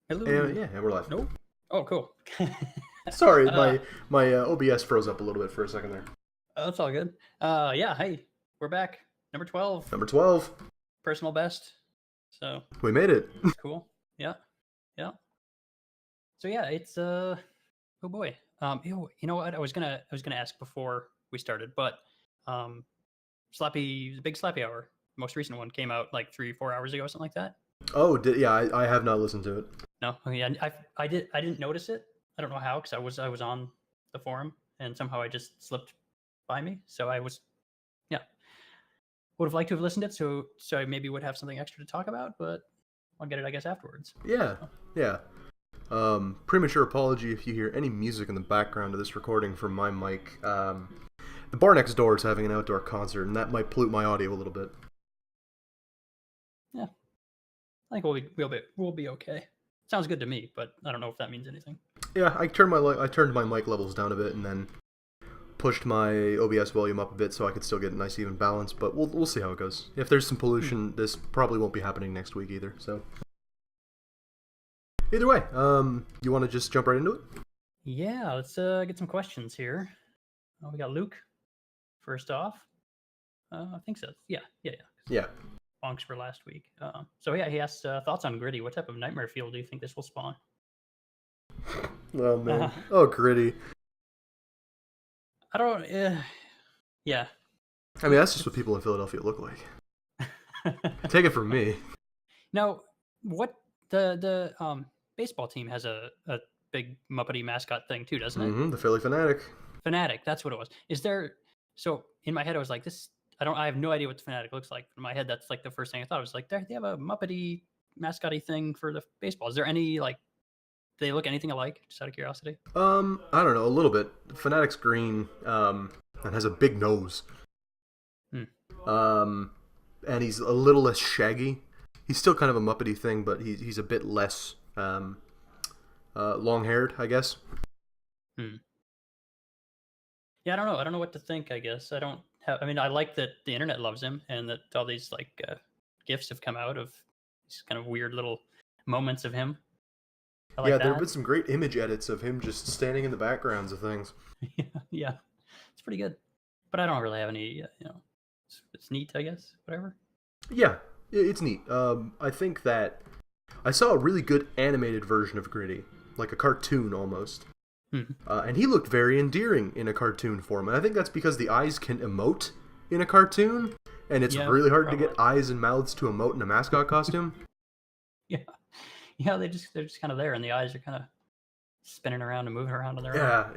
And Hello. yeah, and we're live. Nope. Oh, cool. Sorry, uh, my OBS froze up a little bit for a second there. that's all good. Yeah. Hey, we're back. Number 12, Number 12, personal best. So we made it. that's cool. Yeah. Yeah. So yeah, it's oh boy. You know what? I was gonna ask before we started, but um, the big Slappy Hour, most recent one came out like 3-4 hours ago, something like that. Oh, yeah, I have not listened to it. No, oh, yeah, I didn't notice it. I don't know how because I was on the forum and somehow I just slipped by me. So I was yeah would have liked to have listened to it, so I maybe would have something extra to talk about, but I'll get it I guess afterwards. Yeah, So, yeah. Premature apology if you hear any music in the background of this recording from my mic. The bar next door is having an outdoor concert, and that might pollute my audio a little bit. yeah, I think we'll be okay. Sounds good to me, but I don't know if that means anything. Yeah, I turned my mic levels down a bit, and then pushed my OBS volume up a bit so I could still get a nice even balance. But we'll see how it goes. If there's some Hmm. pollution, this probably won't be happening next week either. So either way, you want to just jump right into it? Yeah, let's get some questions here. We got Luke first off. I think so. Yeah. Yeah. Bonks for last week. So yeah, he asked thoughts on Gritty. What type of nightmare fuel do you think this will spawn? Oh Uh, man. Oh, Gritty. I don't. Yeah. I mean, that's just what people in Philadelphia look like. Take it from me. Now, what the baseball team has a big Muppety mascot thing too, doesn't it? The Philly Fanatic. Fanatic, that's what it was. Is there? So in my head, I was like, this. I have no idea what the Fanatic looks like. In my head, that's like the first thing I thought. I was like, they have a Muppety mascotty thing for the baseball. Is there any like? Do they look anything alike? Just out of curiosity. I don't know, a little bit. Fanatic's green, and has a big nose. Hmm. Um, and he's a little less shaggy. He's still kind of a Muppety thing, but he's a bit less long haired, I guess. Hmm. Yeah, I don't know. I don't know what to think. I guess I don't have. I mean, I like that the internet loves him, and that all these like gifs have come out of these kind of weird little moments of him. I Yeah, like there have that. been some great image edits of him just standing in the backgrounds of things. Yeah, it's pretty good. But I don't really have any. It's neat, I guess. Whatever. Yeah, it's neat. I think that I saw a really good animated version of Gritty, like a cartoon almost. Hmm. And he looked very endearing in a cartoon form. And I think that's because the eyes can emote in a cartoon, and it's Yeah, really hard to probably. get eyes and mouths to emote in a mascot costume. Yeah, yeah. They're just kind of there, and the eyes are kind of spinning around and moving around on their own. Yeah,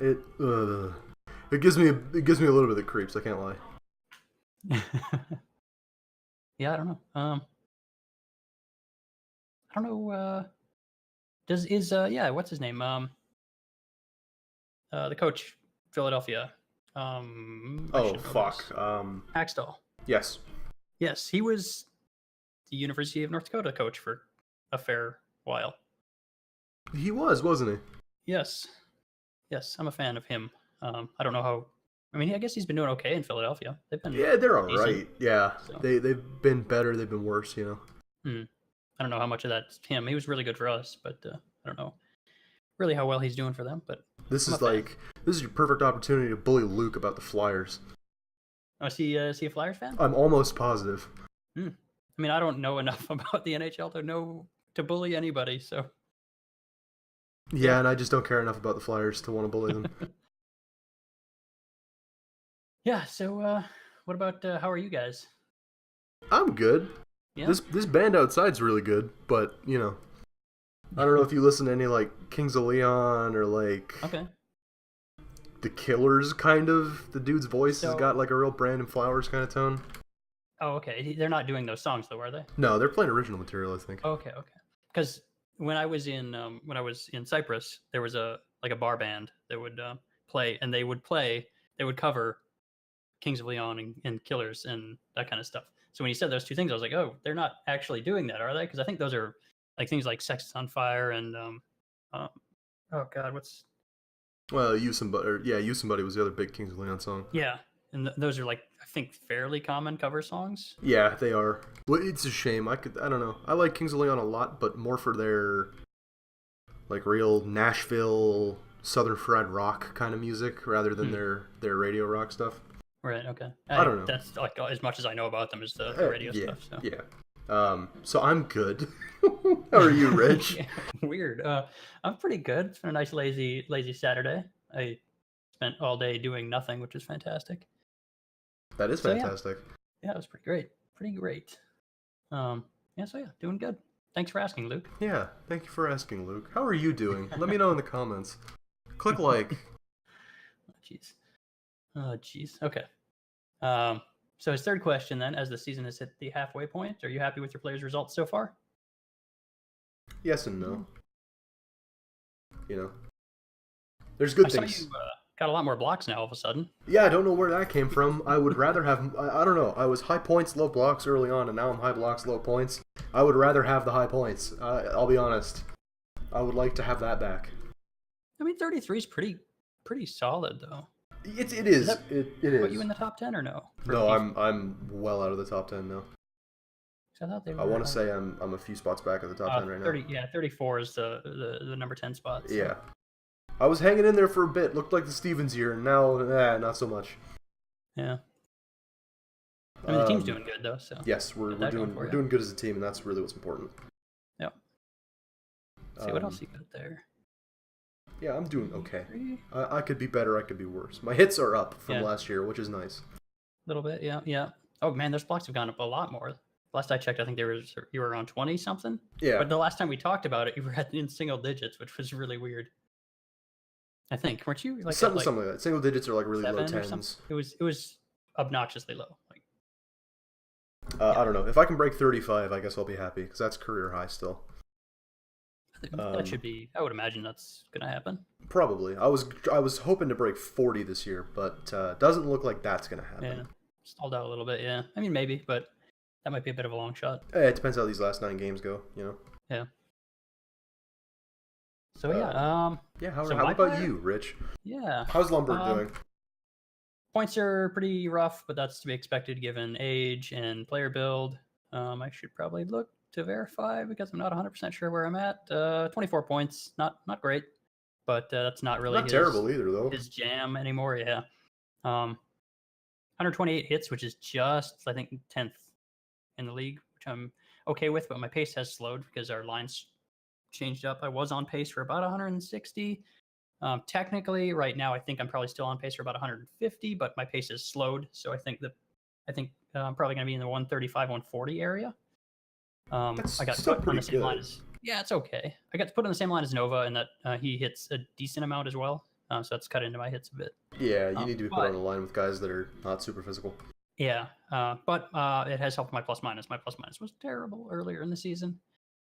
it gives me a little bit of the creeps. I can't lie. Yeah, I don't know. I don't know. Does is yeah? What's his name? The coach, Philadelphia. I Oh should know this. fuck. Axtell. Yes, Yes, he was the University of North Dakota coach for a fair while. he was, wasn't he? Yes, yes, I'm a fan of him. I don't know how. I mean, I guess he's been doing okay in Philadelphia. They've been Yeah, they're all decent. right. Yeah, So they've been better. They've been worse. I don't know how much of that's him. He was really good for us, but I don't know really how well he's doing for them. But This I'm a is fan. like this is your perfect opportunity to bully Luke about the Flyers. Oh, is he a Flyers fan? I'm almost positive. Hmm. I mean, I don't know enough about the NHL to bully anybody. So Yeah, yeah. and I just don't care enough about the Flyers to want to bully them. Yeah. So what about how are you guys? I'm good. Yeah. This band outside's really good, but I don't know if you listen to any like Kings of Leon or like Okay. the Killers kind of. The dude's voice has So got like a real Brandon Flowers kind of tone. oh, okay. They're not doing those songs though, are they? No, they're playing original material, I think. Okay. Okay. Because when I was in Cyprus, there was a like a bar band that would play, and they would cover Kings of Leon and Killers and that kind of stuff. So when you said those two things, I was like, oh, they're not actually doing that, are they? Because I think those are like things like "Sex is on Fire" and um oh god, what's Well, You Somebody, or, yeah, You Somebody was the other big Kings of Leon song. yeah, and those are like I think fairly common cover songs. Yeah, they are. Well, it's a shame. I don't know. I like Kings of Leon a lot, but more for their like real Nashville Southern fried rock kind of music rather than their radio rock stuff. Right. Okay. I don't know. That's like as much as I know about them is the radio Yeah, stuff. So. yeah. So I'm good. How are you, Rich? Yeah, weird. I'm pretty good. It's been a nice lazy Saturday. I spent all day doing nothing, which is fantastic. That is fantastic. Yeah, it was pretty great. Pretty great. Yeah, so yeah, doing good. Thanks for asking, Luke. Yeah, thank you for asking, Luke. How are you doing? Let me know in the comments. Click like. Jeez. Oh, jeez. Okay. So his third question then, as the season has hit the halfway point, are you happy with your players' results so far? Yes and no. You know, there's good I things. saw you got a lot more blocks now all of a sudden. Yeah, I don't know where that came from. I would rather have. I don't know. I was high points, low blocks early on, and now I'm high blocks, low points. I would rather have the high points. I'll be honest. I would like to have that back. I mean, 33 is pretty solid though. It is. It is. Put you in the top 10 or no? No, I'm well out of the top 10 now. I thought they were. I want to say I'm a few spots back at the top 10 right 30, now. Yeah, 34 is the number 10 spot. So. Yeah. I was hanging in there for a bit. Looked like the Stevens year, and now, not so much. Yeah. I mean, the team's doing good though. So. Yes, we're doing good as a team, and that's really what's important. Yep. Let's see what else you got there. Yeah, I'm doing okay. I could be better. I could be worse. My hits are up from last year, which is nice. A little bit, yeah. Oh man, those blocks have gone up a lot more. Last I checked, I think you were around 20 something. Yeah. But the last time we talked about it, you were in single digits, which was really weird. I think weren't you like something like that? Single digits are like really low tens. It was obnoxiously low. Like, I don't know. If I can break 35, I guess I'll be happy because that's career high still. That should be. I would imagine that's gonna happen. Probably. I was hoping to break 40 this year, but doesn't look like that's gonna happen. Yeah, stalled out a little bit. Yeah, I mean maybe, but that might be a bit of a long shot. It depends how these last 9 games go. You know. Yeah. So yeah. Yeah. How about you, Rich? Yeah. How's Lumberg doing? Points are pretty rough, but that's to be expected given age and player build. I should probably look to verify because I'm not 100% sure where I'm at. 24 points, not great, but that's not really terrible either though. His jam anymore. Yeah, 128 hits, which is just I think 10th in the league, which I'm okay with. But my pace has slowed because our lines changed up. I was on pace for about 160. Technically, right now I think I'm probably still on pace for about 150, but my pace has slowed. So I think I'm probably going to be in the 135, 140 area. That's I got still put on the pretty same line good. as it's okay. I got to put on the same line as Nova, and that he hits a decent amount as well. So that's cut into my hits a bit. Yeah, you need to be put on the line with guys that are not super physical. Yeah, but it has helped my plus minus. My plus minus was terrible earlier in the season,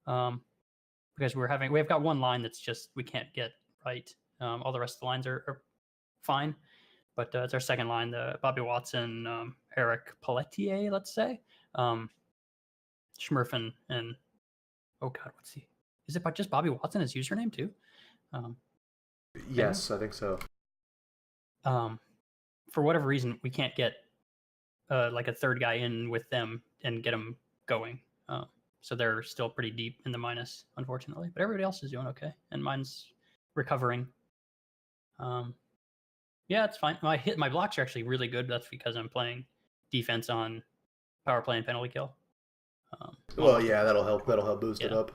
because we've got one line that's just we can't get right. All the rest of the lines are fine, but it's our second line, the Bobby Watson, Eric Pelletier, let's say. Schmurfen and oh god, what's he? Is it just Bobby Watson his username too? Yes, I think so. For whatever reason, we can't get like a third guy in with them and get them going. So they're still pretty deep in the minus, unfortunately. But everybody else is doing okay, and mine's recovering. Yeah, it's fine. My blocks are actually really good. That's because I'm playing defense on power play and penalty kill. Well, yeah, that'll help. That'll help boost it up.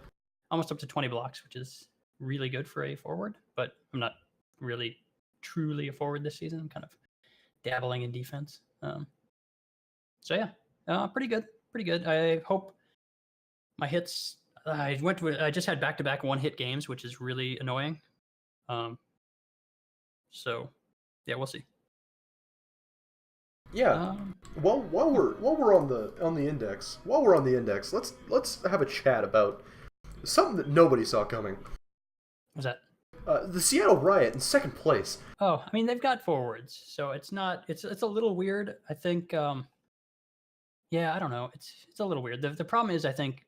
Almost up to 20 blocks, which is really good for a forward. But I'm not really truly a forward this season. I'm kind of dabbling in defense. So yeah, pretty good. Pretty good. I hope my hits. I just had back-to-back one-hit games, which is really annoying. So yeah, we'll see. Yeah. While we're on the index, let's have a chat about something that nobody saw coming. What's that? The Seattle Riot in second place. Oh, I mean they've got forwards, so it's not. It's a little weird. I think. Yeah, I don't know. It's a little weird. The problem is, I think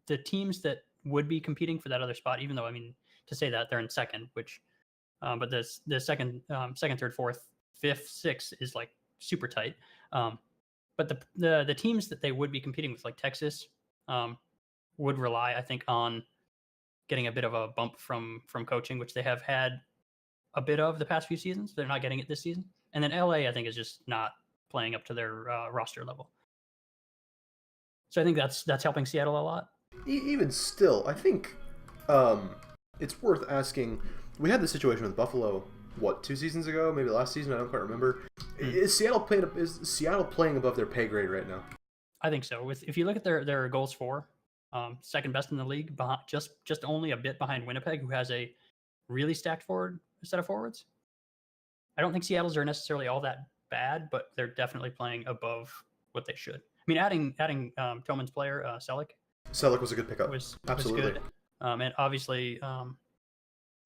the teams that would be competing for that other spot, even though I mean to say that they're in second, which, but the second, third, fourth, fifth, sixth is like super tight. But the teams that they would be competing with, like Texas, would rely, I think, on getting a bit of a bump from coaching, which they have had a bit of the past few seasons. They're not getting it this season. And then LA, I think, is just not playing up to their roster level. So I think that's helping Seattle a lot. Even still, I think it's worth asking. We had the situation with Buffalo, 2 seasons ago? Maybe last season? I don't quite remember. Is Seattle playing above their pay grade right now? I think so. If you look at their goals for, second best in the league, just only a bit behind Winnipeg, who has a really stacked set of forwards. I don't think Seattle's are necessarily all that bad, but they're definitely playing above what they should. I mean, adding Tillman's player, Selleck. Selleck was a good pickup. Absolutely. Was good. And obviously,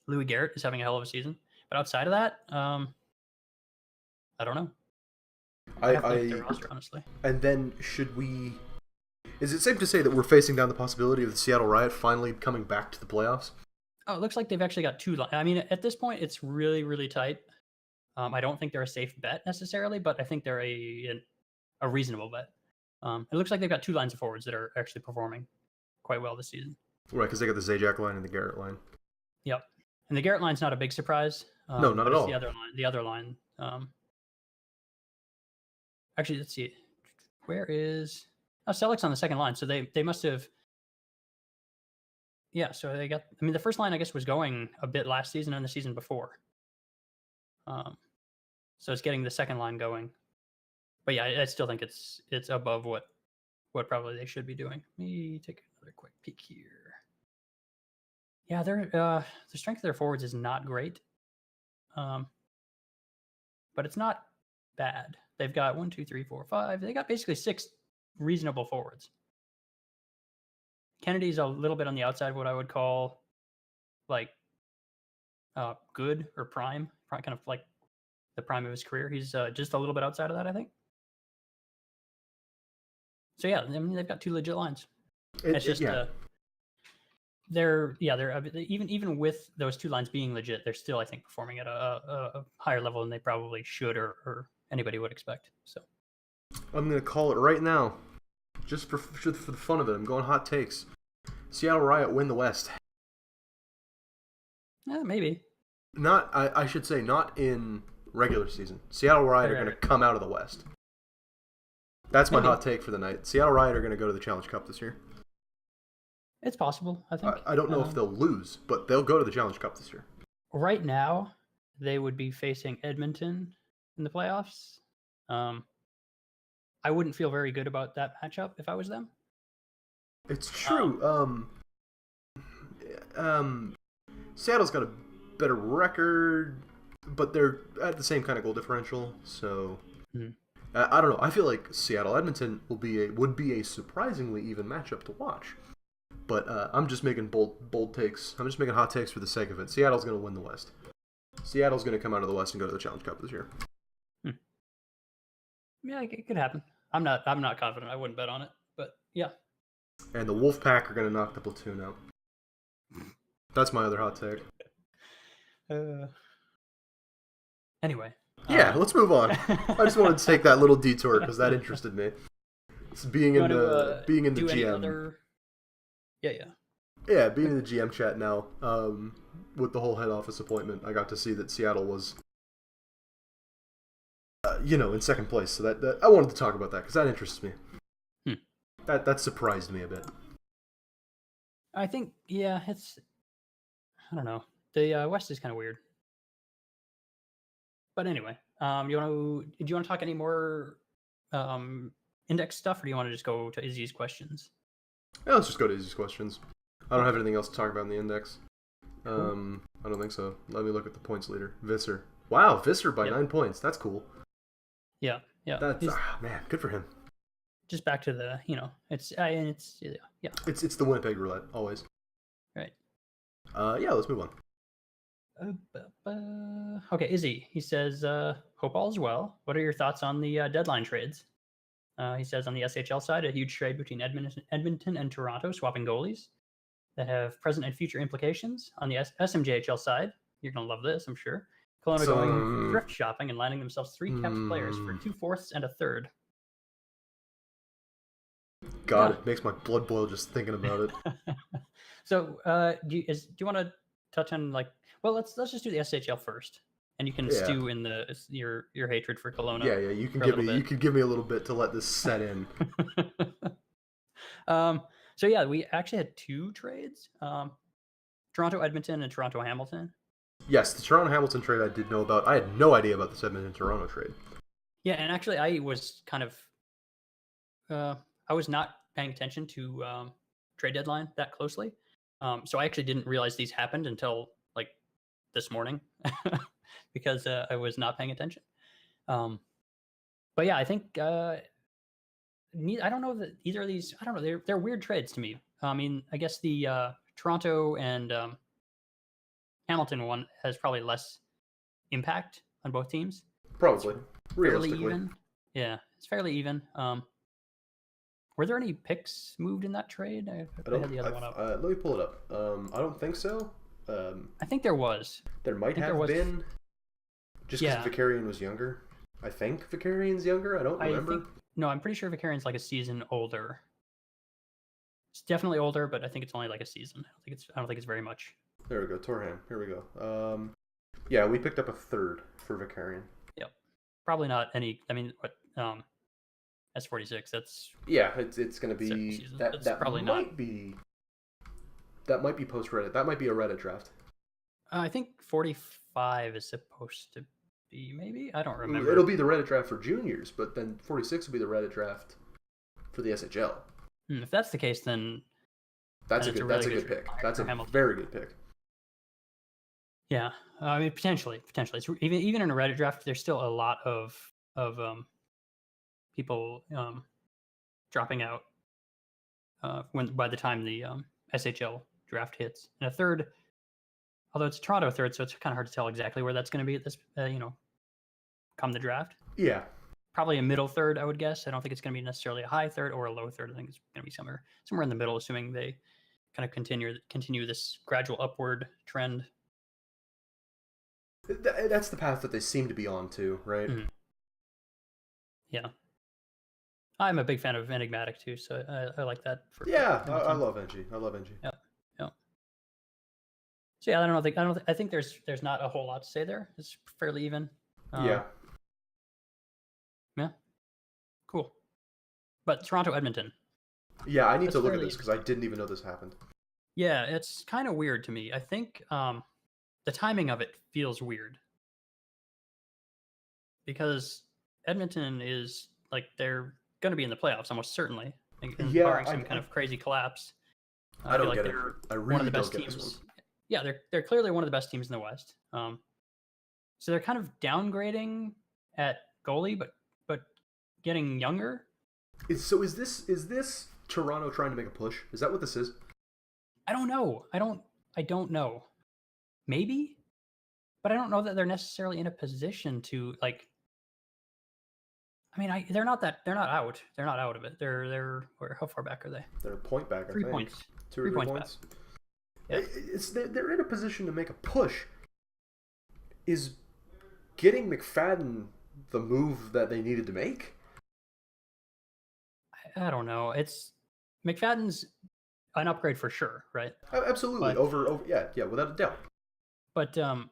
Louis Garrett is having a hell of a season. But outside of that, I don't know. I their roster, honestly. And then is it safe to say that we're facing down the possibility of the Seattle Riot finally coming back to the playoffs? Oh, it looks like they've actually got 2 lines. I mean, at this point, it's really, really tight. I don't think they're a safe bet necessarily, but I think they're a reasonable bet. It looks like they've got 2 lines of forwards that are actually performing quite well this season. Right, because they got the Zajac line and the Garrett line. Yep. And the Garrett line's not a big surprise. No, not at all. The other line. Actually, let's see. Where is... Oh, Selleck's on the second line, so they must have... Yeah, so they got... I mean, the first line, I guess, was going a bit last season and the season before. So it's getting the second line going. But yeah, I still think it's above what probably they should be doing. Let me take another quick peek here. Yeah, the strength of their forwards is not great. But it's not bad. They've got 1, 2, 3, 4, 5. They got basically 6 reasonable forwards. Kennedy's a little bit on the outside of what I would call like good or prime, kind of like the prime of his career. He's just a little bit outside of that, I think. So yeah, I mean they've got 2 legit lines. It's just they're even with those 2 lines being legit, they're still, I think, performing at a higher level than they probably should or anybody would expect. So I'm gonna call it right now, just for the fun of it. I'm going hot takes. Seattle Riot win the West. Yeah, maybe. I should say not in regular season. Seattle Riot are going to come out of the West. That's my hot take for the night. Seattle Riot are going to go to the Challenge Cup this year. It's possible, I think. I don't know if they'll lose, but they'll go to the Challenge Cup this year. Right now, they would be facing Edmonton in the playoffs. I wouldn't feel very good about that matchup if I was them. It's true. Seattle's got a better record, but they're at the same kind of goal differential. So I don't know. I feel like Seattle Edmonton would be a surprisingly even matchup to watch. But I'm just making bold takes. I'm just making hot takes for the sake of it. Seattle's going to win the West. Seattle's going to come out of the West and go to the Challenge Cup this year. Yeah, it could happen. I'm not confident. I wouldn't bet on it, but yeah. And the Wolfpack are going to knock the Platoon out. That's my other hot take. Anyway. Yeah, let's move on. I just wanted to take that little detour because that interested me. It's being in the GM. Yeah, being in the GM chat now. With the whole head office appointment, I got to see that Seattle was, in second place. So that I wanted to talk about that because that interests me. That surprised me a bit. I think, yeah, I don't know. The West is kind of weird. But anyway, do you want to talk any more index stuff, or do you want to just go to Izzy's questions? Yeah, let's just go to Izzy's questions. I don't have anything else to talk about in the index. Cool. I don't think so. Let me look at the points leader. Visser. Wow, Visser by 9 points. That's cool. Yeah. That's man, good for him. Just back to the, it's yeah. It's the Winnipeg roulette always. Right. Yeah, let's move on. Okay, Izzy. He says, hope all is well. What are your thoughts on the deadline trades? He says on the SHL side, a huge trade between Edmonton and Toronto, swapping goalies that have present and future implications. On the SMJHL side, you're going to love this, I'm sure. Kelowna going thrift shopping and landing themselves 3 capped players for 2/4 and a third. God, it makes my blood boil just thinking about it. So, do you want to touch on well, let's just do the SHL first, and you can stew in your hatred for Kelowna. Yeah, you can give me a little bit to let this set in. So yeah, we actually had 2 trades: Toronto Edmonton and Toronto Hamilton. Yes, the Toronto Hamilton trade I did know about. I had no idea about the Edmonton Toronto trade. Yeah, and actually, I was kind of I was not paying attention to trade deadline that closely, so I actually didn't realize these happened until like this morning because I was not paying attention. But yeah, I think I don't know that either of these. I don't know. They're weird trades to me. I mean, I guess the Toronto and Hamilton one has probably less impact on both teams. Probably, fairly even. Yeah, it's fairly even. Were there any picks moved in that trade? I had the other one up. Let me pull it up. I don't think so. I think there was. There might have been. Just because Vicarian was younger. I think Vicarian's younger. I don't remember. No, I'm pretty sure Vicarian's like a season older. It's definitely older, but I think it's only like a season. I don't think it's very much. There we go, Torham. Here we go. Yeah, we picked up a third for Vicarian. Yep. Probably not any. I mean, what? S46. That's it's going to be that probably might be. That might be post Reddit. That might be a Reddit draft. I think 45 is supposed to be, maybe? I don't remember. It'll be the Reddit draft for juniors, but then 46 will be the Reddit draft for the SHL. If that's the case, then that's a good pick. That's a very good pick. Yeah, I mean potentially. It's even in a Reddit draft, there's still a lot of people dropping out by the time the SHL draft hits. And a third, although it's a Toronto third, so it's kind of hard to tell exactly where that's going to be at this, come the draft. Yeah. Probably a middle third, I would guess. I don't think it's going to be necessarily a high third or a low third. I think it's going to be somewhere in the middle, assuming they kind of continue this gradual upward trend. That's the path that they seem to be on too, right? Mm-hmm. Yeah. I'm a big fan of Enigmatic too, so I like that. I love NG. Yeah. So yeah, I think there's not a whole lot to say there. It's fairly even. Yeah. Cool. But Toronto Edmonton. Yeah, I need to look at this because I didn't even know this happened. Yeah, it's kind of weird to me. I think the timing of it feels weird because Edmonton is like they're going to be in the playoffs almost certainly, barring some kind of crazy collapse. I don't get it. I really one of the don't best get teams. this one. Yeah, they're clearly one of the best teams in the West. So they're kind of downgrading at goalie, but getting younger. Is this Toronto trying to make a push? Is that what this is? I don't know. I don't know. Maybe, but I don't know that they're necessarily in a position to like. I mean, they're not out. They're not out of it. They're how far back are they? They're a point back. 3 points. 2 or 3 points. Yeah. They're in a position to make a push. Is getting McFadden the move that they needed to make? I don't know. It's McFadden's an upgrade for sure, right? Absolutely. But, over yeah, without a doubt. But and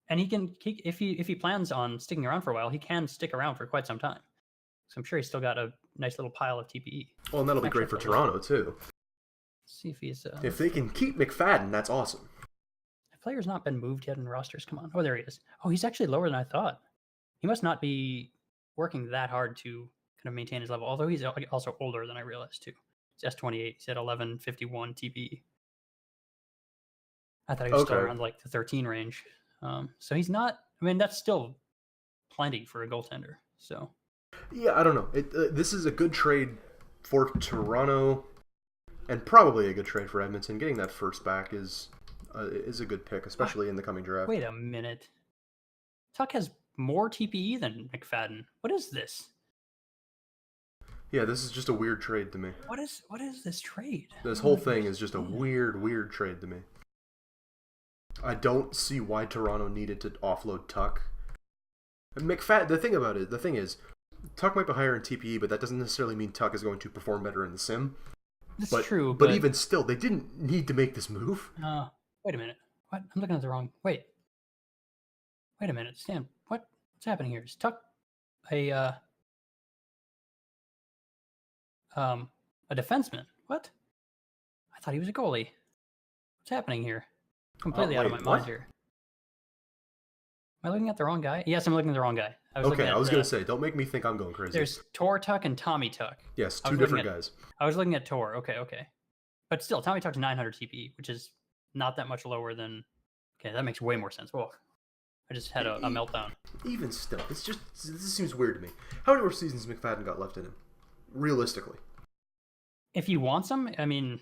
if he plans on sticking around for a while, he can stick around for quite some time. So I'm sure he's still got a nice little pile of TPE. Well, and that'll be great for Toronto too. Let's see if he's if they can keep McFadden, that's awesome. The player's not been moved yet in rosters. Come on. Oh, there he is. Oh, he's actually lower than I thought. He must not be working that hard to kind of maintain his level, although he's also older than I realized too. He's S28. He's at 1151 TPE. I thought he was still around like the 13 range. So he's not. I mean, that's still plenty for a goaltender. So. Yeah, I don't know. This is a good trade for Toronto, and probably a good trade for Edmonton. Getting that first back is a good pick, especially in the coming draft. Wait a minute. Tuck has more TPE than McFadden. What is this? Yeah, this is just a weird trade to me. What is this trade? This whole thing is just a weird trade to me. I don't see why Toronto needed to offload Tuck. And McFadden, the thing is, Tuck might be higher in TPE, but that doesn't necessarily mean Tuck is going to perform better in the sim. That's But true, but even still, they didn't need to make this move. Wait a minute. What? I'm looking at the wrong. Wait a minute, Stan. What's happening here? Is Tuck a a defenseman? What? I thought he was a goalie. What's happening here? Completely out of my mind here. Am I looking at the wrong guy? Yes, I'm looking at the wrong guy. I was going to say, don't make me think I'm going crazy. There's Tor Tuck and Tommy Tuck. Yes, two different guys. I was looking at Tor. Okay. But still, Tommy Tuck's 900 TPE, which is not that much lower than... Okay, that makes way more sense. Whoa. I just had a meltdown. Even still, this seems weird to me. How many more seasons McFadden got left in him? Realistically. If he wants them, I mean,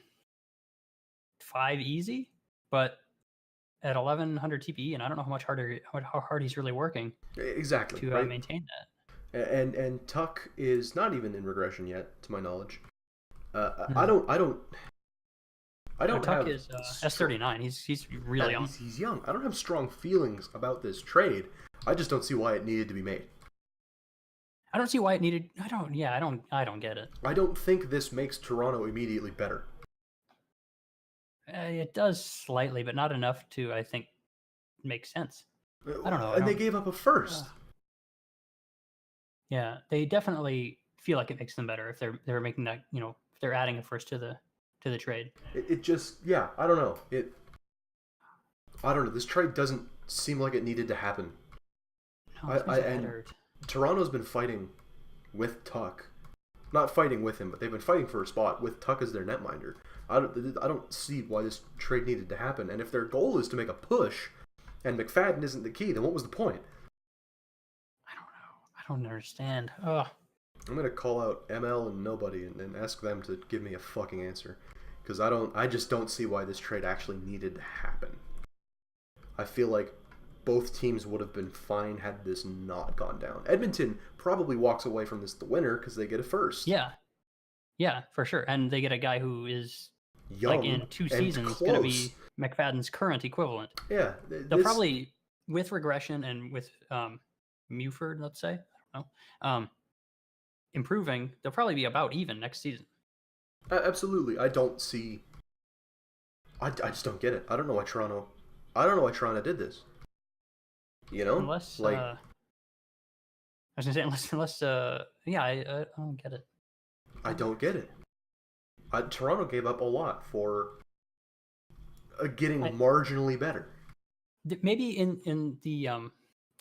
5 easy, but at 1100 TPE, and I don't know how hard he's really working. Exactly. To right? maintain that. And Tuck is not even in regression yet, to my knowledge. I don't Tuck have is S39. He's really young. He's young. I don't have strong feelings about this trade. I just don't see why it needed to be made. I don't see why it needed. I don't get it. I don't think this makes Toronto immediately better. It does slightly, but not enough to, I think, make sense. I don't know. And they gave up a first. Yeah, they definitely feel like it makes them better if they're making that, if they're adding a first to the trade. It just, yeah, I don't know. I don't know. This trade doesn't seem like it needed to happen. No, and Toronto's been fighting with Tuck. Not fighting with him, but they've been fighting for a spot with Tuck as their netminder. I don't see why this trade needed to happen. And if their goal is to make a push, and McFadden isn't the key, then what was the point? I don't know. I don't understand. Ugh. I'm gonna call out ML and nobody and ask them to give me a fucking answer, because I just don't see why this trade actually needed to happen. I feel like both teams would have been fine had this not gone down. Edmonton probably walks away from this the winner because they get a first. Yeah, for sure. And they get a guy who is young, like in 2 seasons going to be McFadden's current equivalent. Yeah. They'll probably, with regression and with Muford, let's say, I don't know, improving, they'll probably be about even next season. Absolutely. I just don't get it. I don't know why Toronto did this. Unless, I was going to say, unless I don't get it. I don't get it. Toronto gave up a lot for getting marginally better. Maybe in the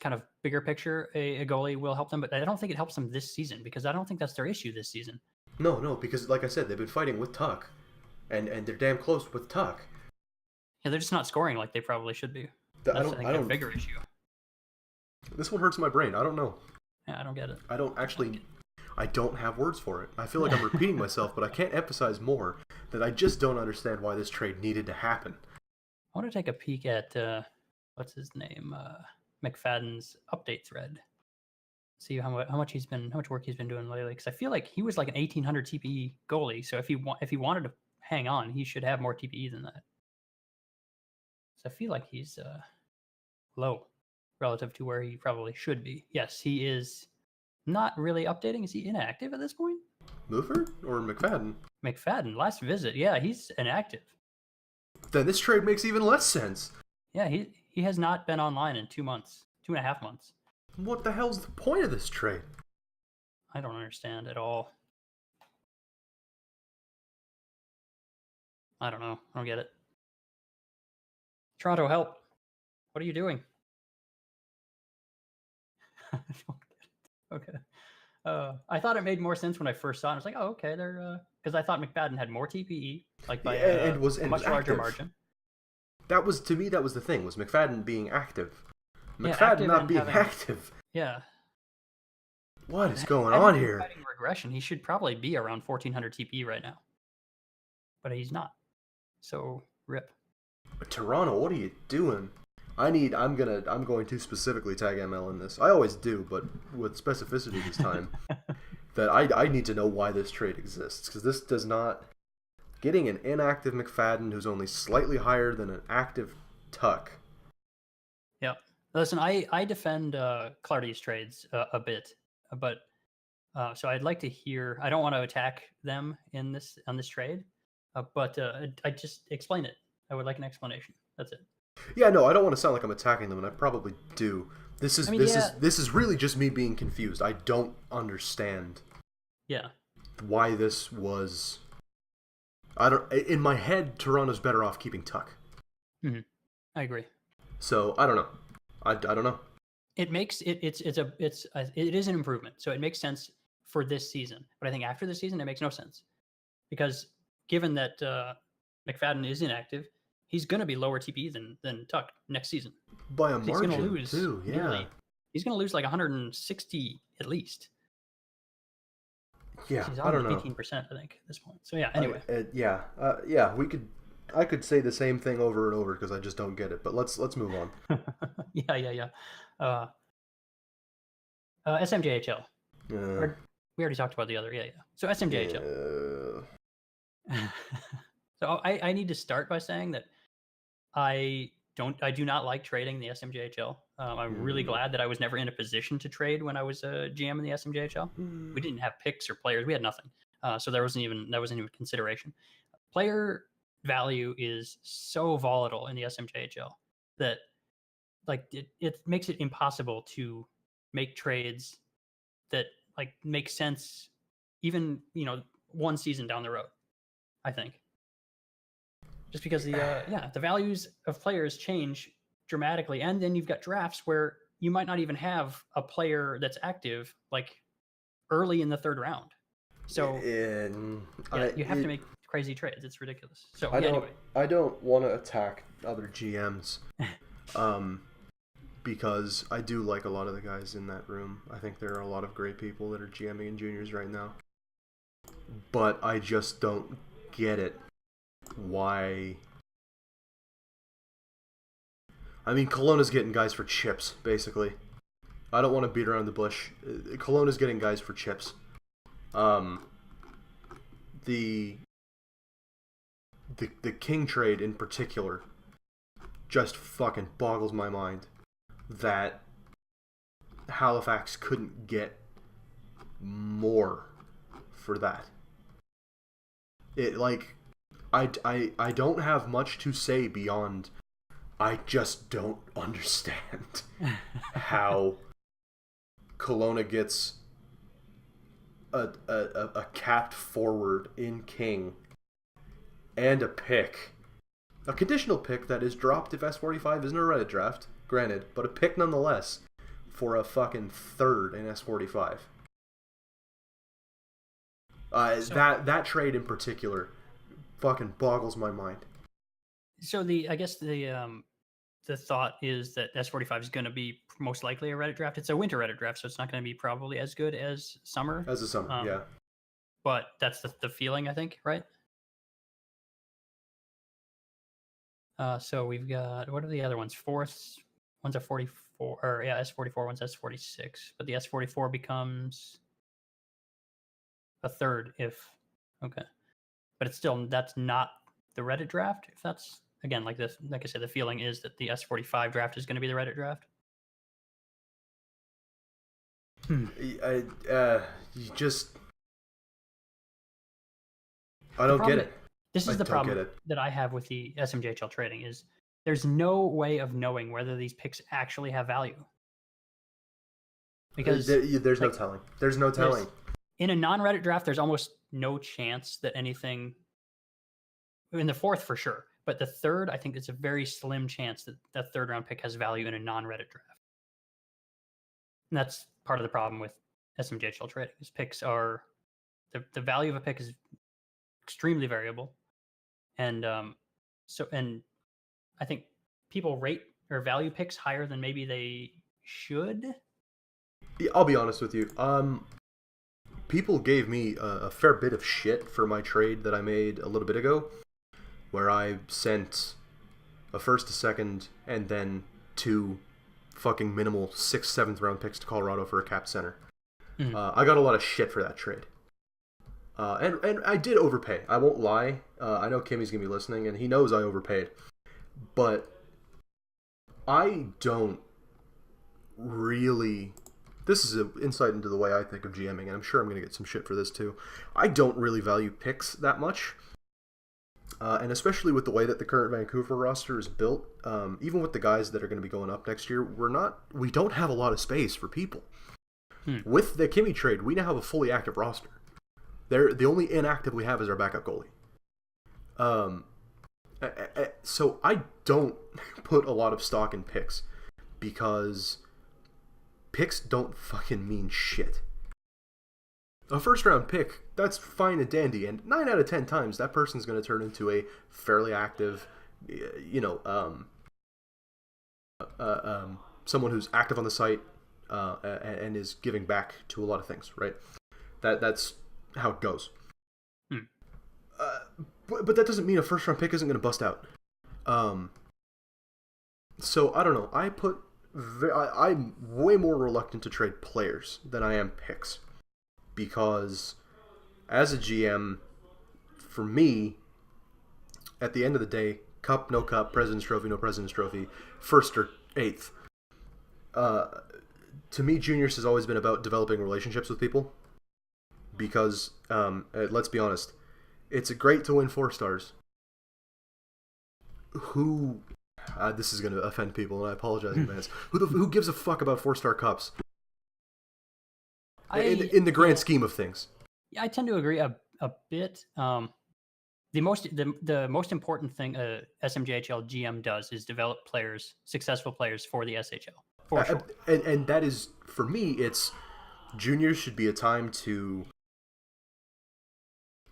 kind of bigger picture, a goalie will help them, but I don't think it helps them this season, because I don't think that's their issue this season. No, because like I said, they've been fighting with Tuck, and they're damn close with Tuck. Yeah, they're just not scoring like they probably should be. That's, I think, a bigger issue. This one hurts my brain. I don't know. Yeah, I don't get it. I don't have words for it. I feel like I'm repeating myself, but I can't emphasize more that I just don't understand why this trade needed to happen. I want to take a peek at what's his name, McFadden's update thread. See how much work he's been doing lately. Because I feel like he was like an 1800 TPE goalie. So if he wanted to hang on, he should have more TPE than that. So I feel like he's low relative to where he probably should be. Yes, he is not really updating. Is he inactive at this point? Muford or McFadden? McFadden, last visit. Yeah, he's inactive. Then this trade makes even less sense. Yeah, he has not been online in 2 months, 2.5 months. What the hell's the point of this trade? I don't understand at all. I don't know. I don't get it. Toronto, help. What are you doing? I don't get it. Okay. I thought it made more sense when I first saw it. I was like, oh, okay. They're because I thought McFadden had more TPE, like by a much larger margin. That was, to me, that was the thing, was McFadden being active. McFadden not being active. Yeah. What is going on here? Fighting regression. He should probably be around 1400 TPE right now, but he's not. So rip. Toronto, what are you doing? I'm going to specifically tag ML in this. I always do, but with specificity this time. That I need to know why this trade exists, because this does not. Getting an inactive McFadden who's only slightly higher than an active Tuck. Yep. Listen, I defend Clardy's trades a bit, but So I'd like to hear. I don't want to attack them on this trade, but I just explain it. I would like an explanation. That's it. Yeah, no, I don't want to sound like I'm attacking them, and I probably do. This is I mean, this yeah, is this is really just me being confused. I don't understand yeah. why this was. I don't. In my head, Toronto's better off keeping Tuck. Hmm. I agree. So I don't know. I don't know. It makes it it is an improvement. So it makes sense for this season. But I think after the season, it makes no sense because given that McFadden is inactive, he's going to be lower TP than Tuck next season. By a He's going to margin lose too. Yeah. nearly. He's going to lose like 160 at least. Yeah. He's I don't almost know. 18%, I think, at this point. So yeah. Anyway. Yeah. Yeah. We could. I could say the same thing over and over because I just don't get it. But let's move on. Yeah. Uh, SMJHL. We already talked about the other. Yeah. So SMJHL. So I need to start by saying that I do not like trading the SMJHL. I'm really glad that I was never in a position to trade when I was a GM in the SMJHL. We didn't have picks or players. We had nothing. So that wasn't even consideration. Player value is so volatile in the SMJHL that like it makes it impossible to make trades that like make sense even, one season down the road, I think. Just because the values of players change dramatically, and then you've got drafts where you might not even have a player that's active like early in the third round. So you have to make crazy trades. It's ridiculous. So anyway, I don't want to attack other GMs, because I do like a lot of the guys in that room. I think there are a lot of great people that are GMing in juniors right now, but I just don't get it. Why? I mean, Kelowna's getting guys for chips, basically. I don't want to beat around the bush. Kelowna's getting guys for chips. The King trade in particular just fucking boggles my mind that Halifax couldn't get more for that. It like I don't have much to say beyond I just don't understand how Kelowna gets a capped forward in King and a pick. A conditional pick that is dropped if S45 isn't a Reddit draft, granted, but a pick nonetheless for a fucking third in S45. That trade in particular fucking boggles my mind. So I guess the thought is that S45 is going to be most likely a Reddit draft. It's a winter Reddit draft, so it's not going to be probably as good as summer. As a summer, yeah. But that's the feeling, I think, right? So we've got, what are the other ones? Fourths. One's a 44, or yeah, S44, one's S46. But the S44 becomes a third if, okay. But it's still, that's not the Reddit draft. If that's, again, like I said, the feeling is that the S45 draft is going to be the Reddit draft. I don't get it. This is the problem that I have with the SMJHL trading is there's no way of knowing whether these picks actually have value. Because there's no telling. There's no telling. In a non-Reddit draft, there's almost no chance that anything, in the fourth for sure, but the third, I think it's a very slim chance that that third round pick has value in a non-Reddit draft. And that's part of the problem with SMJHL trading. Is picks are, the value of a pick is extremely variable. And and I think people rate or value picks higher than maybe they should. Yeah, I'll be honest with you. People gave me a fair bit of shit for my trade that I made a little bit ago, where I sent a first, a second, and then 2 fucking minimal 6th, 7th round picks to Colorado for a cap center. Mm-hmm. I got a lot of shit for that trade. And I did overpay. I won't lie. I know Kimmy's going to be listening, and he knows I overpaid. But I don't really this is an insight into the way I think of GMing, and I'm sure I'm going to get some shit for this too. I don't really value picks that much. And especially with the way that the current Vancouver roster is built, even with the guys that are going to be going up next year, we don't have a lot of space for people. With the Kimmy trade, we now have a fully active roster. The only inactive we have is our backup goalie. So I don't put a lot of stock in picks because picks don't fucking mean shit. A first round pick, that's fine and dandy, and 9 out of 10 times that person's going to turn into a fairly active, someone who's active on the site and is giving back to a lot of things, right? That's how it goes. But that doesn't mean a first round pick isn't going to bust out. So I don't know. I'm way more reluctant to trade players than I am picks. Because as a GM, for me, at the end of the day, cup, no cup, President's Trophy, no President's Trophy, first or eighth. To me, juniors has always been about developing relationships with people. Because, let's be honest, it's great to win 4 stars. This is going to offend people, and I apologize in advance. Who gives a fuck about 4-star cups? In the grand scheme of things. Yeah, I tend to agree a bit. The most important thing a SMJHL GM does is develop successful players for the SHL. For sure. And that is, for me, it's juniors should be a time to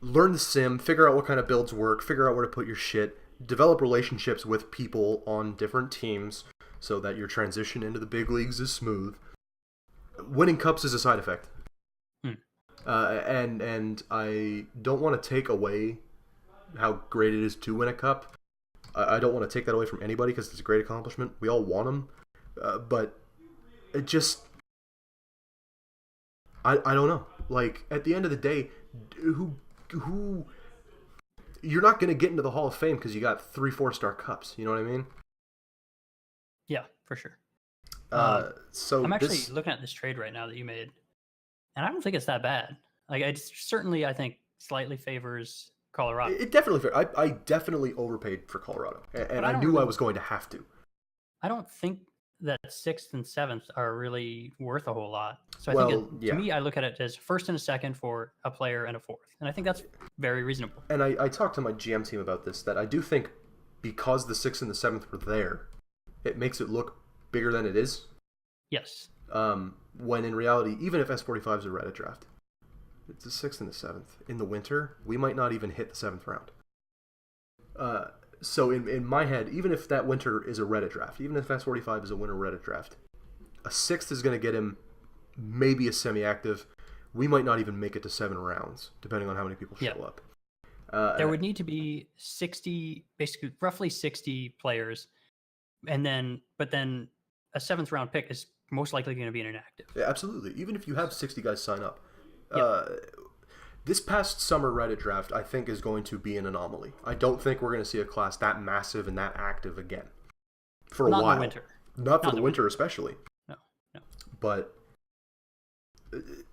learn the sim, figure out what kind of builds work, figure out where to put your shit, develop relationships with people on different teams so that your transition into the big leagues is smooth. Winning cups is a side effect. And I don't want to take away how great it is to win a cup. I don't want to take that away from anybody because it's a great accomplishment. We all want them. But it just... I don't know. Like, at the end of the day, who you're not going to get into the Hall of Fame because you got 3 4-star cups. You know what I mean? Yeah, for sure. So I'm actually looking at this trade right now that you made, and I don't think it's that bad. Like, it's certainly, I think, slightly favors Colorado. It definitely. I definitely overpaid for Colorado, and I knew I was going to have to. I don't think that 6th and 7th are really worth a whole lot. So I think to me, I look at it as 1st and a 2nd for a player and a 4th, and I think that's very reasonable. And I talked to my GM team about this, that I do think because the 6th and the 7th were there, it makes it look bigger than it is. Yes. When in reality, even if S45 is a Reddit draft, it's the 6th and the 7th. In the winter, we might not even hit the 7th round. So in my head, even if that winter is a Reddit draft, even if S45 is a winter Reddit draft, a 6th is going to get him maybe a semi-active. We might not even make it to 7 rounds, depending on how many people show up. There would need to be 60, basically roughly 60 players, but then a 7th round pick is most likely going to be an inactive. Yeah, absolutely. Even if you have 60 guys sign up. This past summer Reddit draft, I think, is going to be an anomaly. I don't think we're going to see a class that massive and that active again. For a while. Not in the winter. Not for the winter, especially. No. But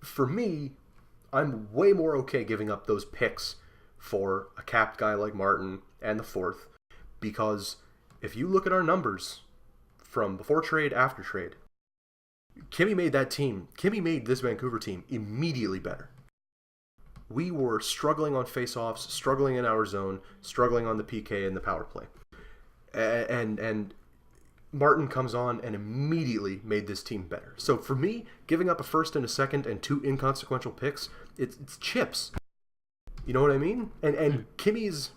for me, I'm way more okay giving up those picks for a capped guy like Martin and the 4th. Because if you look at our numbers from before trade, after trade, Kimmy made this Vancouver team immediately better. We were struggling on face-offs, struggling in our zone, struggling on the PK and the power play. And Martin comes on and immediately made this team better. So for me, giving up a 1st and a 2nd and 2 inconsequential picks, it's chips. You know what I mean? And Kimmy's...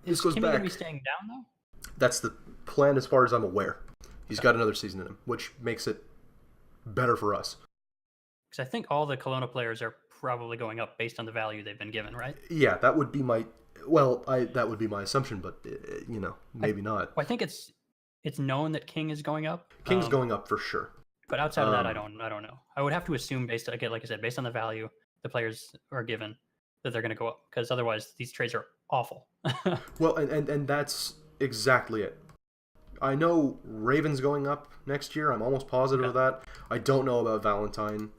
Is Kimmy going to be staying down, though? That's the plan as far as I'm aware. He's got another season in him, which makes it better for us. Because I think all the Kelowna players are probably going up based on the value they've been given, right? Yeah, that would be my assumption, but maybe not. Well, I think it's known that King is going up. King's going up for sure. But outside of that, I don't know. I would have to assume like I said, based on the value the players are given, that they're going to go up, because otherwise these trades are awful. Well, and that's exactly it. I know Ravens going up next year. I'm almost positive Okay. of that. I don't know about Valentine.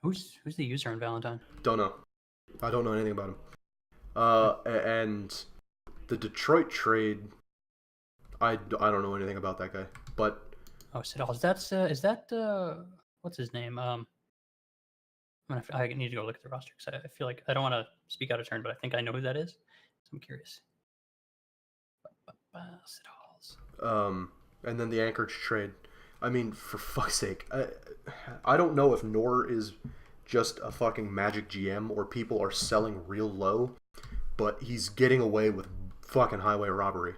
Who's the user in Valentine? Don't know. I don't know anything about him. And the Detroit trade, I don't know anything about that guy. But Oh, Siddall. Is that what's his name? I need to go look at the roster because I feel like I don't want to speak out of turn, but I think I know who that is. So I'm curious. Siddall's. and then the Anchorage trade. I mean, for fuck's sake, I don't know if Nor is just a fucking magic GM or people are selling real low, but he's getting away with fucking highway robbery.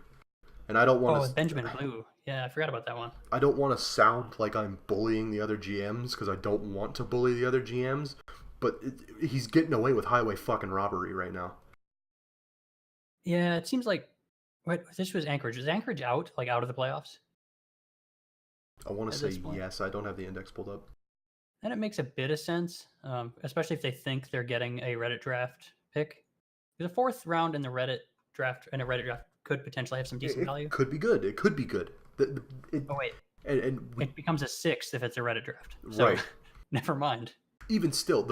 And I don't want Oh, to. Benjamin Blue. Yeah, I forgot about that one. I don't want to sound like I'm bullying the other GMs because I don't want to bully the other GMs, but he's getting away with highway fucking robbery right now. Yeah, it seems like. Wait, this was Anchorage. Is Anchorage out, like out of the playoffs I want to at say this point? yes. I don't have the index pulled up. And it makes a bit of sense, especially if they think they're getting a Reddit draft pick. The fourth round in the Reddit draft and a Reddit draft could potentially have some decent value. Could be good. It could be good. Oh wait, And it becomes a sixth if it's a Reddit draft. So right. never mind. Even still,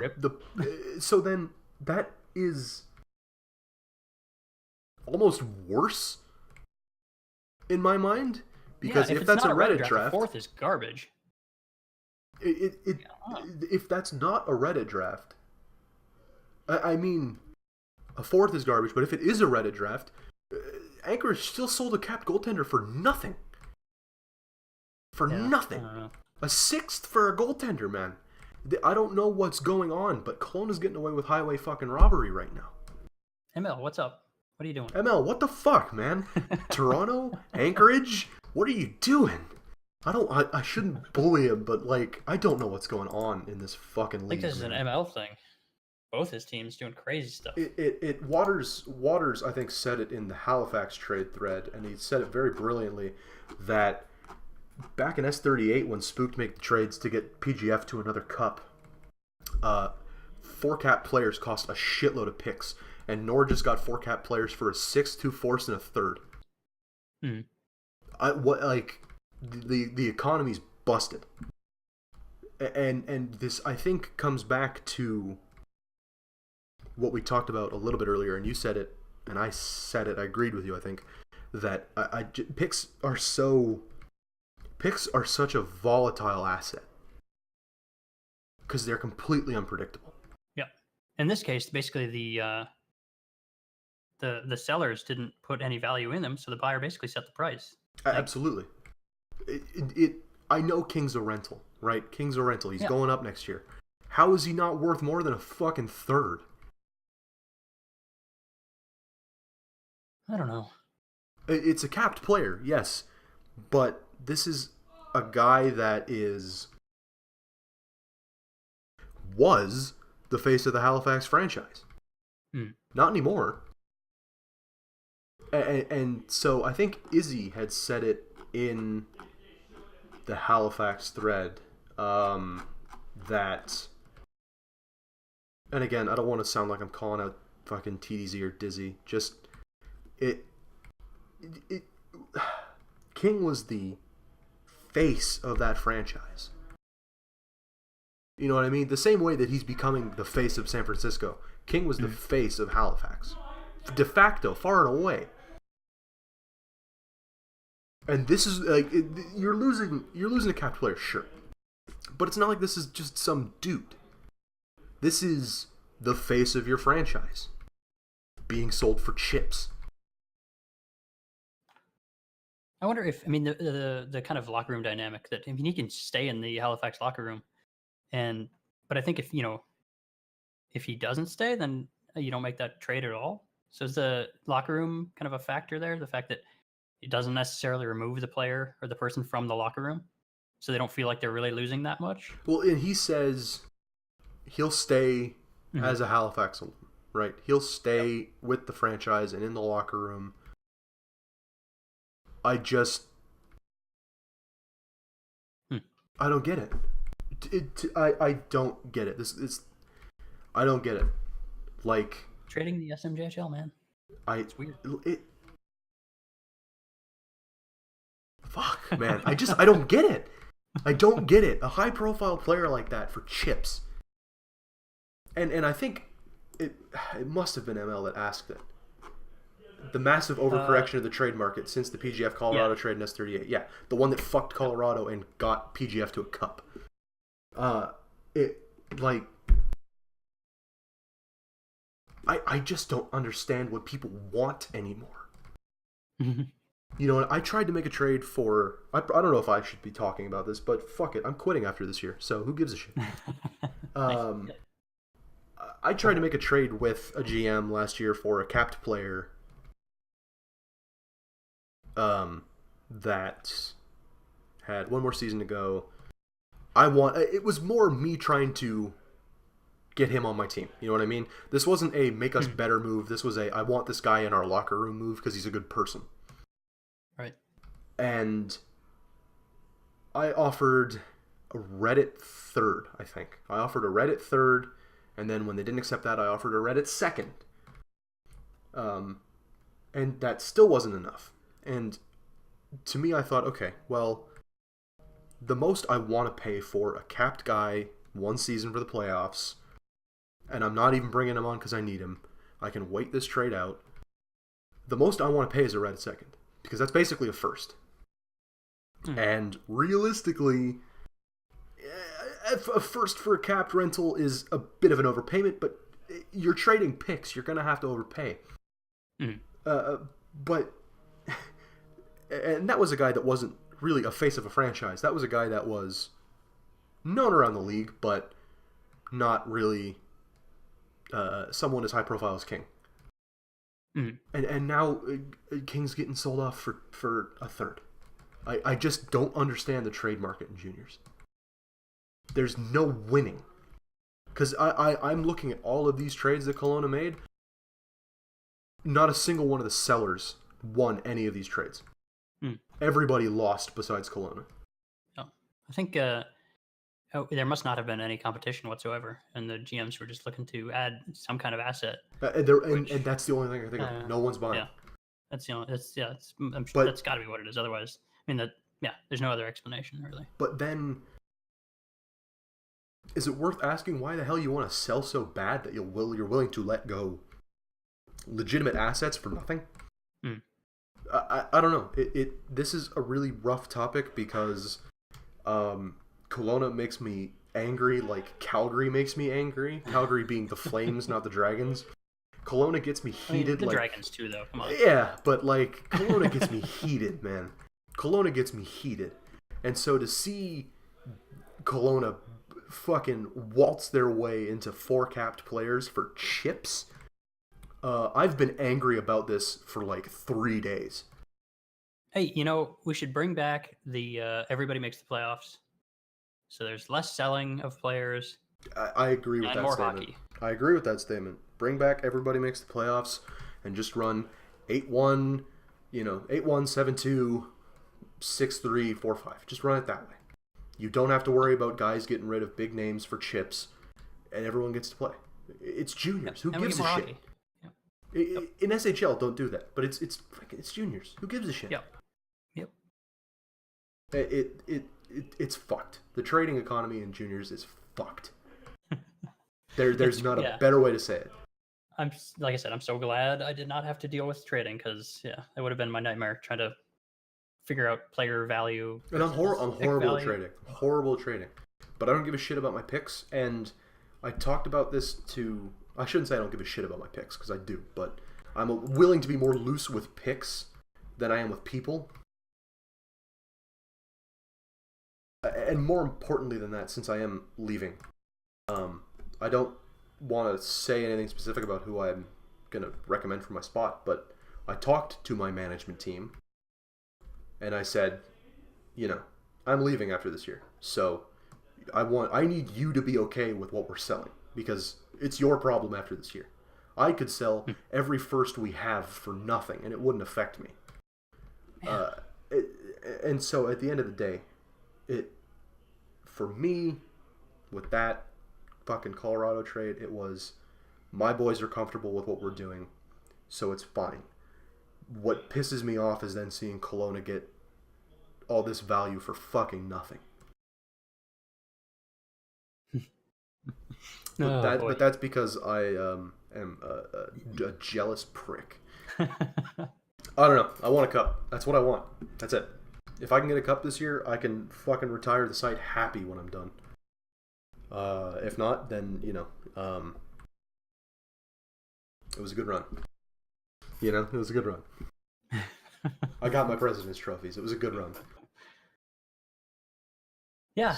so then that is almost worse in my mind because yeah, if that's a Reddit draft, the fourth is garbage. If that's not a Reddit draft, I mean, a fourth is garbage. But if it is a Reddit draft, Anchorage still sold a capped goaltender for nothing. For nothing. A sixth for a goaltender, man. I don't know what's going on, but Kelowna's getting away with highway fucking robbery right now. ML, what's up? What are you doing? ML, what the fuck, man? Toronto? Anchorage? What are you doing? I shouldn't bully him, but like, I don't know what's going on in this fucking league. I think this is an ML thing. Both his teams doing crazy stuff. Waters I think said it in the Halifax trade thread, and he said it very brilliantly that back in S38 when Spooked made the trades to get PGF to another cup, 4-cap players cost a shitload of picks, and Nor just got 4-cap players for a 6th, 2 fourths, and a third. Hmm. The economy's busted, and this I think comes back to what we talked about a little bit earlier, and you said it, and I said it. I agreed with you. I think that picks are such a volatile asset because they're completely unpredictable. Yeah. In this case, basically the sellers didn't put any value in them, so the buyer basically set the price. Absolutely. I know King's a rental, right? King's a rental. He's going up next year. How is he not worth more than a fucking third? I don't know. It's a capped player, yes, but this is a guy that was the face of the Halifax franchise. Not anymore. And so I think Izzy had said it in the Halifax thread that, and again, I don't want to sound like I'm calling out fucking TDZ or Dizzy. Just King was the face of that franchise. You know what I mean? The same way that he's becoming the face of San Francisco, King was the face of Halifax, de facto, far and away. And this is like you're losing a capped player, sure, but it's not like this is just some dude. This is the face of your franchise being sold for chips. I wonder if the kind of locker room dynamic that he can stay in the Halifax locker room, but I think if he doesn't stay, then you don't make that trade at all. So is the locker room kind of a factor there? The fact that it doesn't necessarily remove the player or the person from the locker room, so they don't feel like they're really losing that much. Well, and he says he'll stay as a Halifax alum, right? He'll stay with the franchise and in the locker room. I don't get it. I don't get it. I don't get it. Like trading the SMJHL, man. It's weird. Fuck, man. I don't get it. I don't get it. A high-profile player like that for chips. And I think it must have been ML that asked it. The massive overcorrection of the trade market since the PGF Colorado trade in S38. Yeah, the one that fucked Colorado and got PGF to a cup. I just don't understand what people want anymore. You know, I tried to make a trade for... I don't know if I should be talking about this, but fuck it. I'm quitting after this year, so who gives a shit? I tried to make a trade with a GM last year for a capped player that had one more season to go. It was more me trying to get him on my team. You know what I mean? This wasn't a make us better move. This was I want this guy in our locker room move because he's a good person. Right. And I offered a Reddit third, I think. I offered a Reddit third, and then when they didn't accept that, I offered a Reddit second. And that still wasn't enough. And to me, I thought, okay, well, the most I want to pay for a capped guy, one season for the playoffs, and I'm not even bringing him on because I need him. I can wait this trade out. The most I want to pay is a Reddit second, because that's basically a first. And realistically, a first for a capped rental is a bit of an overpayment, but you're trading picks. You're going to have to overpay. But, and that was a guy that wasn't really a face of a franchise. That was a guy that was known around the league, but not really someone as high profile as King. And now King's getting sold off for a third. I just don't understand the trade market in juniors. There's no winning. Because I'm looking at all of these trades that Kelowna made. Not a single one of the sellers won any of these trades. Everybody lost besides Kelowna. Oh, I think there must not have been any competition whatsoever, and the GMs were just looking to add some kind of asset. And that's the only thing I think of. No one's buying. Yeah, that's I'm sure that's got to be what it is. Otherwise, I mean there's no other explanation really. But then, is it worth asking why the hell you want to sell so bad that you're willing to let go legitimate assets for nothing? I don't know. This is a really rough topic because Kelowna makes me angry like Calgary makes me angry. Calgary being the Flames, not the Dragons. Kelowna gets me heated. The Dragons too, though. Come on. Yeah, but like Kelowna gets me heated, man. Kelowna gets me heated, and so to see Kelowna fucking waltz their way into 4 capped players for chips. I've been angry about this for like 3 days. Hey, we should bring back the everybody makes the playoffs. So there's less selling of players. I agree with that more statement. Hockey. I agree with that statement. Bring back everybody makes the playoffs and just run 8-1, 8-1, 7-2, 6-3, 4-5. Just run it that way. You don't have to worry about guys getting rid of big names for chips, and everyone gets to play. It's juniors. Who gives a shit? Hockey. In SHL, don't do that. But it's juniors. Who gives a shit? Yep. It's fucked. The trading economy in juniors is fucked. There's not a better way to say it. Like I said, I'm so glad I did not have to deal with trading because it would have been my nightmare trying to figure out player value. And I'm horrible at trading. Horrible at trading. But I don't give a shit about my picks. And I talked about this to... I shouldn't say I don't give a shit about my picks, because I do, but I'm willing to be more loose with picks than I am with people. And more importantly than that, since I am leaving, I don't want to say anything specific about who I'm going to recommend for my spot, but I talked to my management team, and I said, I'm leaving after this year, so I need you to be okay with what we're selling, because it's your problem after this year. I could sell every first we have for nothing, and it wouldn't affect me. And so at the end of the day, for me, with that fucking Colorado trade, it was my boys are comfortable with what we're doing, so it's fine. What pisses me off is then seeing Kelowna get all this value for fucking nothing. But that's because I am a jealous prick. I don't know. I want a cup. That's what I want. That's it. If I can get a cup this year, I can fucking retire the site happy when I'm done. If not, then it was a good run. It was a good run. I got my President's trophies. It was a good run. Yeah,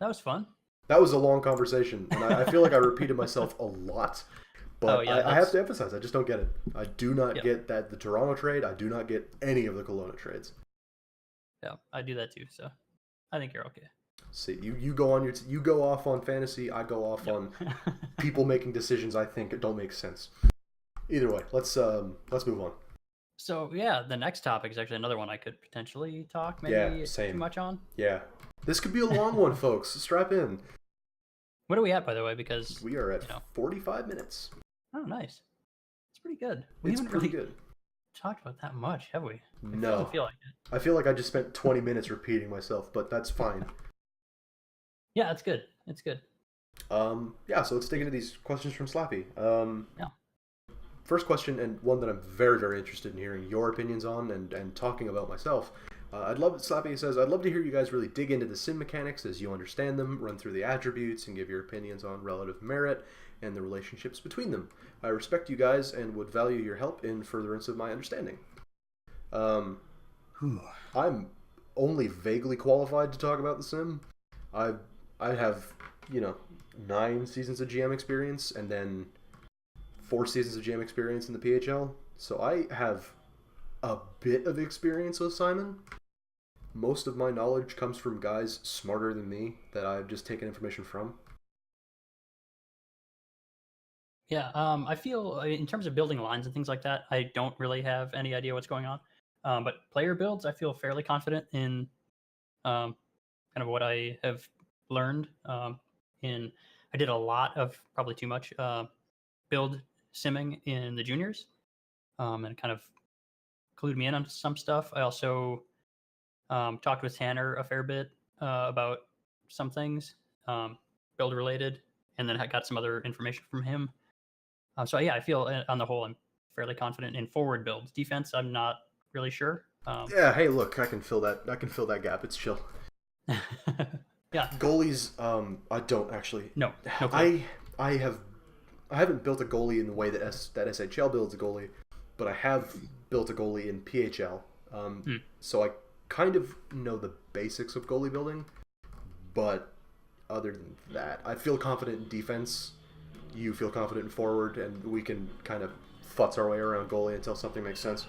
that was fun. That was a long conversation, and I feel like I repeated myself a lot. But I have to emphasize, I just don't get it. I do not get the Toronto trade. I do not get any of the Kelowna trades. Yeah, I do that too. So I think you're okay. See, you go on you go off on fantasy. I go off on people making decisions I think don't make sense. Either way, let's move on. So yeah, the next topic is actually another one I could potentially talk too much on. Yeah, this could be a long one, folks. Strap in. What are we at, by the way? Because we are at 45 minutes. Oh, nice. It's pretty good. We haven't really talked about that much, have we? No. I don't feel like it. I feel like I just spent 20 minutes repeating myself, but that's fine. Yeah, it's good. It's good. Yeah, so let's dig into these questions from Slappy. Yeah. First question, and one that I'm very, very interested in hearing your opinions on and talking about myself. Slappy says, I'd love to hear you guys really dig into the sim mechanics as you understand them, run through the attributes, and give your opinions on relative merit and the relationships between them. I respect you guys and would value your help in furtherance of my understanding. I'm only vaguely qualified to talk about the sim. I have, 9 seasons of GM experience and then 4 seasons of GM experience in the PHL. So I have a bit of experience with Simon. Most of my knowledge comes from guys smarter than me that I've just taken information from. Yeah, I feel in terms of building lines and things like that, I don't really have any idea what's going on. But player builds, I feel fairly confident in kind of what I have learned. I did a lot of, probably too much, build simming in the juniors, and kind of clued me in on some stuff. I also talked with Tanner a fair bit about some things, build related, and then I got some other information from him. So yeah, I feel on the whole I'm fairly confident in forward builds. Defense, I'm not really sure. Yeah, hey, look, I can fill that gap. It's chill. Yeah. Goalies, I don't actually. No. I haven't built a goalie in the way that SHL builds a goalie, but I have built a goalie in PHL. So I kind of know the basics of goalie building, but other than that, I feel confident in defense. You feel confident in forward, and we can kind of futz our way around goalie until something makes sense.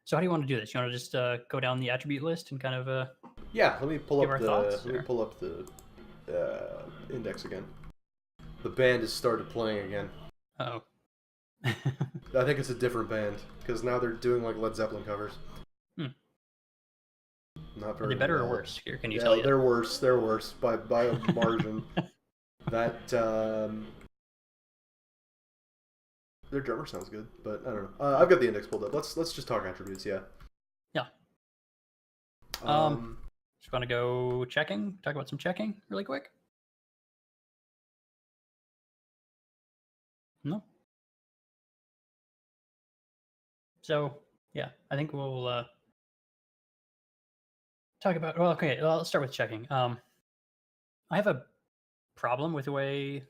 So how do you want to do this? You want to just go down the attribute list and kind of yeah, let me pull up the index again. The band has started playing again. Uh-oh. I think it's a different band because now they're doing like Led Zeppelin covers. Not very. Are they better or worse? Here, can you tell? They're worse. They're worse by a margin. That their drummer sounds good, but I don't know. I've got the index pulled up. Let's just talk attributes. Yeah. Yeah. Just want to go checking. Talk about some checking really quick. No. So yeah, I think we'll talk about. Well, okay. Let's start with checking. I have a problem with the way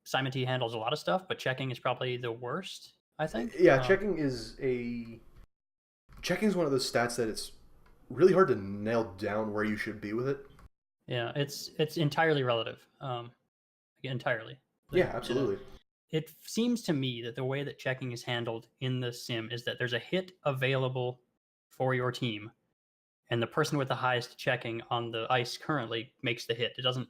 Simon T handles a lot of stuff, but checking is probably the worst, I think. Yeah, checking is one of those stats that it's really hard to nail down where you should be with it. Yeah, it's entirely relative. Entirely. Yeah, absolutely. It seems to me that the way that checking is handled in the sim is that there's a hit available for your team, and the person with the highest checking on the ice currently makes the hit. It doesn't,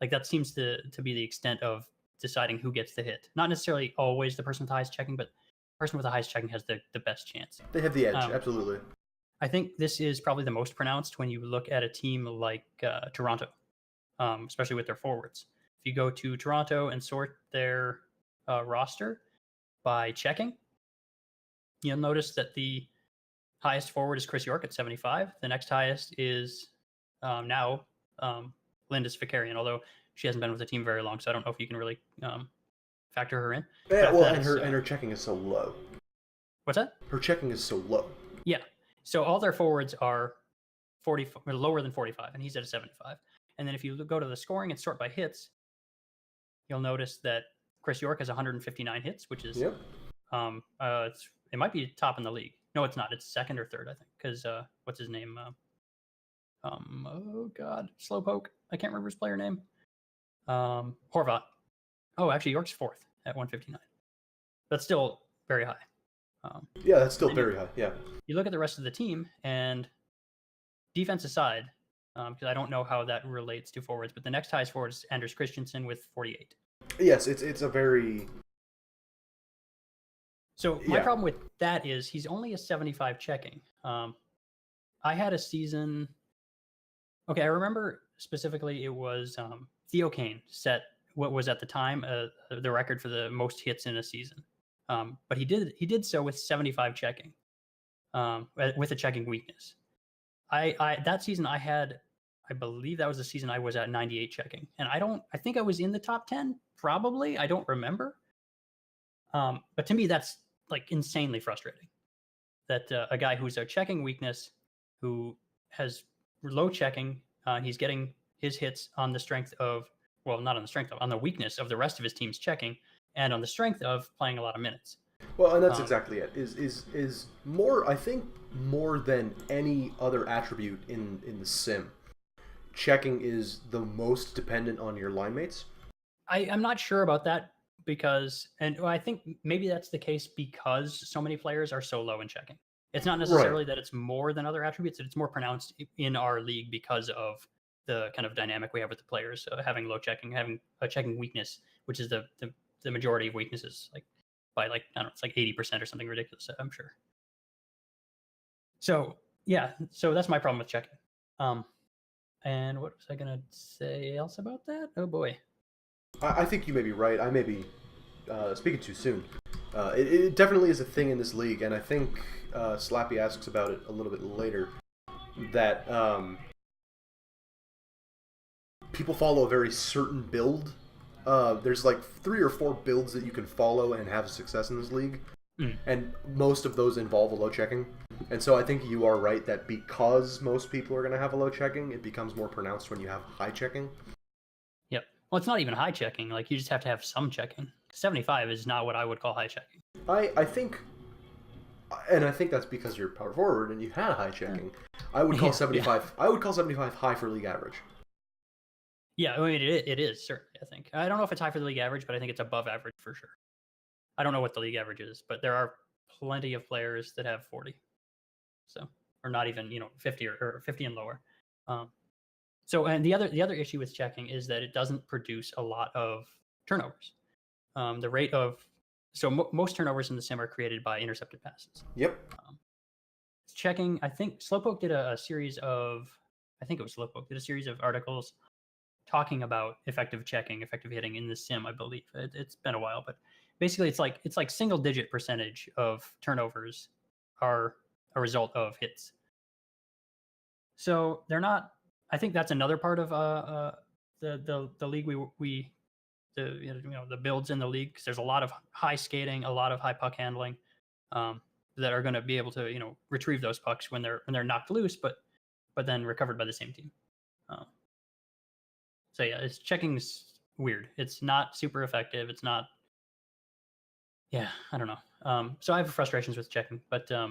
like, that seems to be the extent of deciding who gets the hit. Not necessarily always the person with the highest checking, but the person with the highest checking has the best chance. They have the edge, absolutely. I think this is probably the most pronounced when you look at a team like Toronto, especially with their forwards. If you go to Toronto and sort their roster by checking, you'll notice that the Highest forward is Chris York at 75. The next highest is now Linda Svikarian, although she hasn't been with the team very long, so I don't know if you can really factor her in. Yeah, well, and her checking is so low. What's that? Her checking is so low. Yeah. So all their forwards are 40 or lower than 45, and he's at a 75. And then if you go to the scoring and sort by hits, you'll notice that Chris York has 159 hits, which is yep. It might be top in the league. No, it's not. It's second or third, I think, because what's his name? Oh God, Slowpoke. I can't remember his player name. Horvat. Oh, actually, York's fourth at 159. That's still very high. Yeah, that's still very high. Yeah. You look at the rest of the team, and defense aside, because I don't know how that relates to forwards, but the next highest forward is Anders Christensen with 48. Yes, it's a very. So my problem with that is he's only a 75 checking. I had a season. Okay, I remember specifically it was Theo Kane set what was at the time the record for the most hits in a season. But he did so with 75 checking, with a checking weakness. I that season I believe that was the season I was at 98 checking, and I think I was in the top 10 probably. I don't remember. But to me that's like insanely frustrating that a guy who's a checking weakness, who has low checking, he's getting his hits on the strength of, well, not on the strength of, on the weakness of the rest of his team's checking, and on the strength of playing a lot of minutes. Well, and that's exactly it. Is more, I think, more than any other attribute in the sim, checking is the most dependent on your line mates. I'm not sure about that because, and I think maybe that's the case because so many players are so low in checking. It's not necessarily that it's more than other attributes, it's more pronounced in our league because of the kind of dynamic we have with the players, having low checking, having a checking weakness, which is the majority of weaknesses, like by like, I don't know, it's like 80% or something ridiculous, I'm sure. So yeah, so that's my problem with checking. And what was I gonna say else about that? Oh boy. I think you may be right. I may be speaking too soon. It definitely is a thing in this league, and I think Slappy asks about it a little bit later, that people follow a very certain build. There's like 3 or 4 builds that you can follow and have success in this league, and most of those involve a low checking. And so I think you are right that because most people are going to have a low checking, it becomes more pronounced when you have high checking. Yep. Well, it's not even high checking. Like, you just have to have some checking. 75 is not what I would call high checking. I think, and I think that's because you're power forward and you had high checking. I would call 75. Yeah. I would call 75 high for league average. Yeah, I mean it is certainly. I think I don't know if it's high for the league average, but I think it's above average for sure. I don't know what the league average is, but there are plenty of players that have 40, so or not even 50 or 50 and lower. So and the other issue with checking is that it doesn't produce a lot of turnovers. The rate of most turnovers in the sim are created by intercepted passes. Yep. Checking, I think Slowpoke did a series of, I think it was Slowpoke did a series of articles talking about effective checking, effective hitting in the sim. I believe it's been a while, but basically it's like single digit percentage of turnovers are a result of hits. So they're not. I think that's another part of the league the builds in the league, because there's a lot of high skating, a lot of high puck handling, that are going to be able to retrieve those pucks when they're knocked loose, but then recovered by the same team. So yeah, checking's weird. It's not super effective. It's not. Yeah, I don't know. So I have frustrations with checking, but I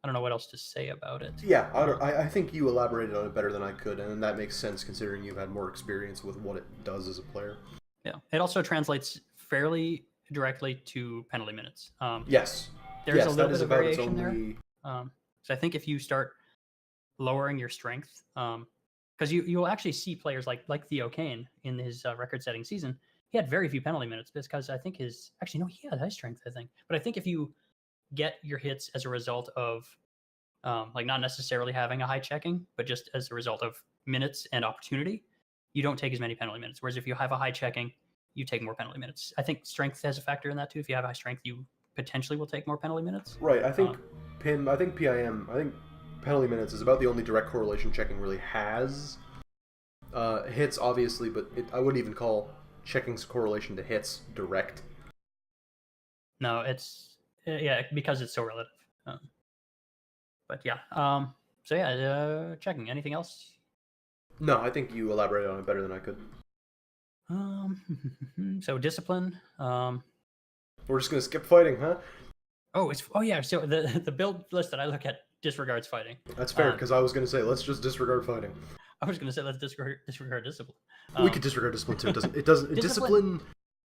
don't know what else to say about it. Yeah, I think you elaborated on it better than I could, and that makes sense considering you've had more experience with what it does as a player. Yeah, it also translates fairly directly to penalty minutes. Yes. There's a little bit of variation there. So I think if you start lowering your strength, because you'll actually see players like Theo Kane in his record-setting season. He had very few penalty minutes because I think he had high strength, I think. But I think if you get your hits as a result of not necessarily having a high checking, but just as a result of minutes and opportunity, you don't take as many penalty minutes. Whereas if you have a high checking, you take more penalty minutes. I think strength has a factor in that too. If you have high strength, you potentially will take more penalty minutes. Right. I think PIM. I think PIM. I think penalty minutes is about the only direct correlation checking really has. Hits, obviously, but I wouldn't even call checking's correlation to hits direct. No, it's yeah, because it's so relative. But yeah, so yeah, checking. Anything else? No, I think you elaborated on it better than I could. So discipline. We're just gonna skip fighting, huh? Oh yeah. So the build list that I look at disregards fighting. That's fair, because I was gonna say let's just disregard fighting. I was gonna say let's disregard discipline. We could disregard discipline too. It doesn't. Discipline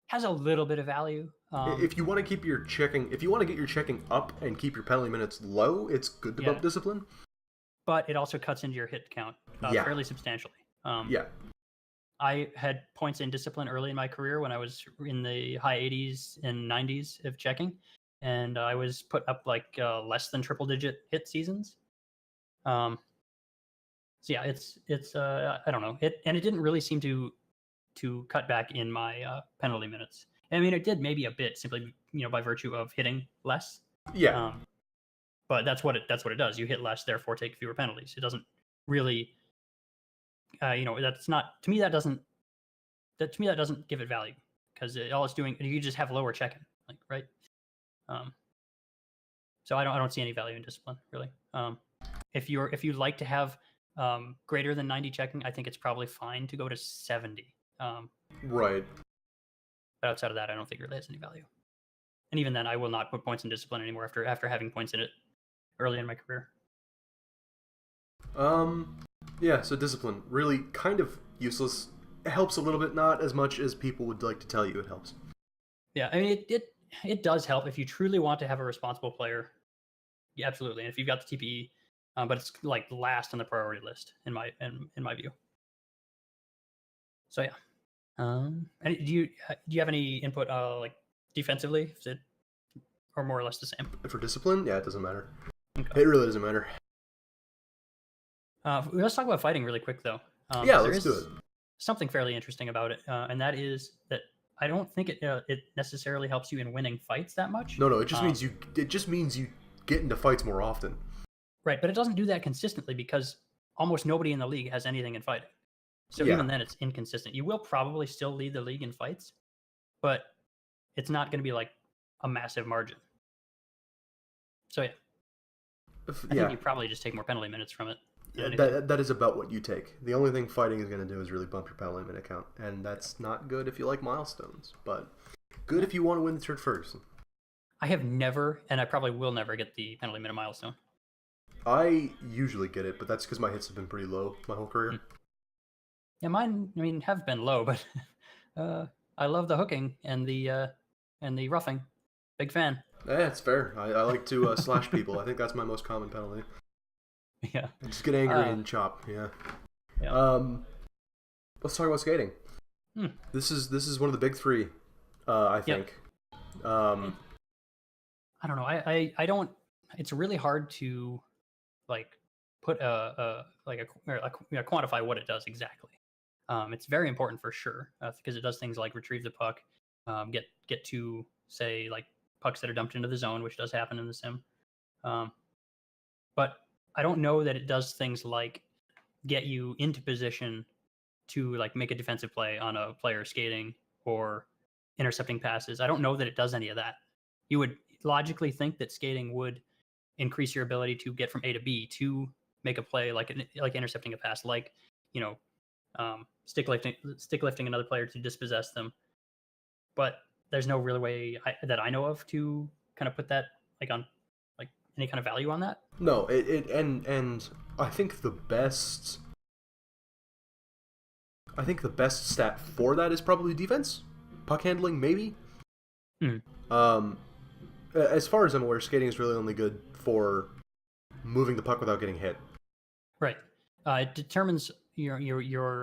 has a little bit of value. If you want to keep your checking, if you want to get your checking up and keep your penalty minutes low, it's good to bump discipline. But it also cuts into your hit count fairly substantially. Yeah. I had points in discipline early in my career when I was in the high 80s and 90s of checking, and I was put up like less than triple digit hit seasons. So yeah, it's I don't know, it didn't really seem to cut back in my penalty minutes. I mean, it did maybe a bit simply by virtue of hitting less. Yeah. But that's what it does. You hit less, therefore take fewer penalties. It doesn't really, that's not, to me that doesn't give it value, because all it's doing, you just have lower checking, like, right? So I don't see any value in discipline, really. If you'd like to have greater than 90 checking, I think it's probably fine to go to 70. Right. But outside of that, I don't think it really has any value. And even then, I will not put points in discipline anymore after having points in it early in my career. Yeah, so discipline, really kind of useless. It helps a little bit, not as much as people would like to tell you it helps. Yeah, I mean, it does help if you truly want to have a responsible player. Yeah, absolutely. And if you've got the TPE, but it's like last on the priority list in my view. So yeah. And do you have any input like defensively? Is it or more or less the same? For discipline, yeah, it doesn't matter. Okay. It really doesn't matter. Let's talk about fighting really quick though. Yeah, let's do it. Something fairly interesting about it, and that is that I don't think it necessarily helps you in winning fights that much. No, it just means you get into fights more often. Right, but it doesn't do that consistently because almost nobody in the league has anything in fighting. So even then, it's inconsistent. You will probably still lead the league in fights, but it's not going to be like a massive margin. So yeah, I think you probably just take more penalty minutes from it. That is about what you take. The only thing fighting is going to do is really bump your penalty minute count, and that's not good if you like milestones, but good if you want to win the third first. I have never, and I probably will never get the penalty minute milestone. I usually get it, but that's because my hits have been pretty low my whole career. Yeah, mine, I mean, have been low, but I love the hooking and the roughing. Big fan. Yeah, it's fair. I like to slash people. I think that's my most common penalty. Yeah. Just get angry and chop. Yeah. Let's talk about skating. This is one of the big three, I think. I don't know. I don't. It's really hard to like put quantify what it does exactly. It's very important for sure because it does things like retrieve the puck, get to say like pucks that are dumped into the zone, which does happen in the sim. But I don't know that it does things like get you into position to like make a defensive play on a player skating or intercepting passes. I don't know that it does any of that. You would logically think that skating would increase your ability to get from A to B to make a play like intercepting a pass, like stick lifting another player to dispossess them. But there's no real way that I know of to kind of put that like on like any kind of value on that. No, and I think the best stat for that is probably defense, puck handling, maybe. As far as I'm aware, skating is really only good for moving the puck without getting hit. Right. It determines your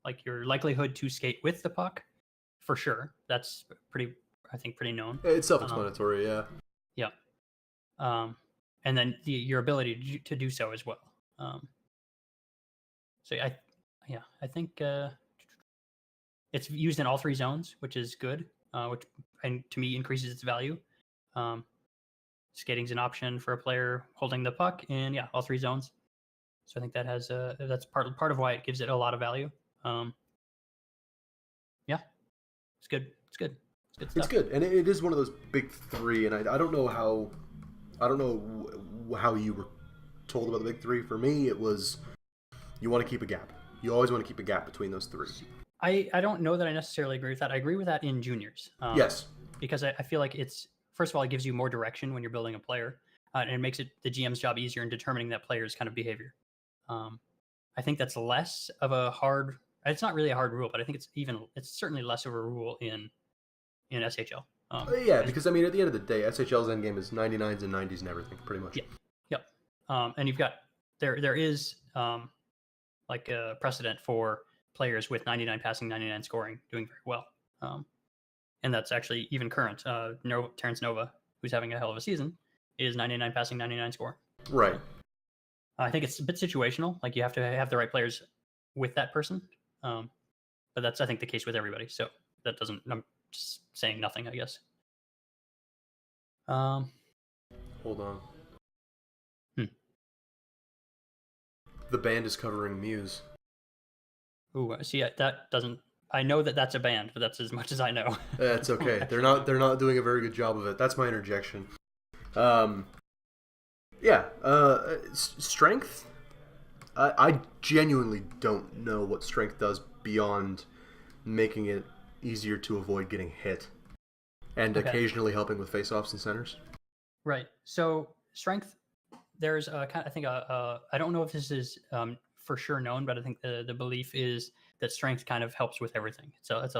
like your likelihood to skate with the puck, for sure. That's pretty known. It's self-explanatory, yeah. Yeah. And then your ability to do so as well. So I think it's used in all three zones, which is good. Which and to me increases its value. Skating's an option for a player holding the puck in all 3 zones. So I think that has that's part of why it gives it a lot of value. Yeah, it's good. It's good. It's good It's stuff. good, and it is one of those big 3. And I don't know how you were told about the big 3. For me, it was you want to keep a gap. You always want to keep a gap between those 3. I don't know that I necessarily agree with that. I agree with that in juniors. Yes. Because I feel like it's, first of all, it gives you more direction when you're building a player, and it makes it the GM's job easier in determining that player's kind of behavior. I think that's less of a hard. It's not really a hard rule, but I think it's certainly less of a rule in SHL. Yeah, because I mean, at the end of the day, SHL's endgame is 99s and 90s and everything, pretty much. Yeah. Yep. And you've got there is like a precedent for players with 99 passing, 99 scoring doing very well. And that's actually even current. Terrence Nova, who's having a hell of a season, is 99 passing, 99 scoring. Right. So, I think it's a bit situational. Like you have to have the right players with that person. But that's, I think, the case with everybody. So that doesn't, I'm just saying nothing, I guess. Hold on. The band is covering Muse. Ooh, see, that doesn't, I know that that's a band, but that's as much as I know. That's okay. They're not doing a very good job of it. That's my interjection. Strength. I genuinely don't know what strength does beyond making it easier to avoid getting hit, and occasionally helping with face-offs and centers. Right. So strength, there's I think I don't know if this is for sure known, but I think the belief is that strength kind of helps with everything. So it's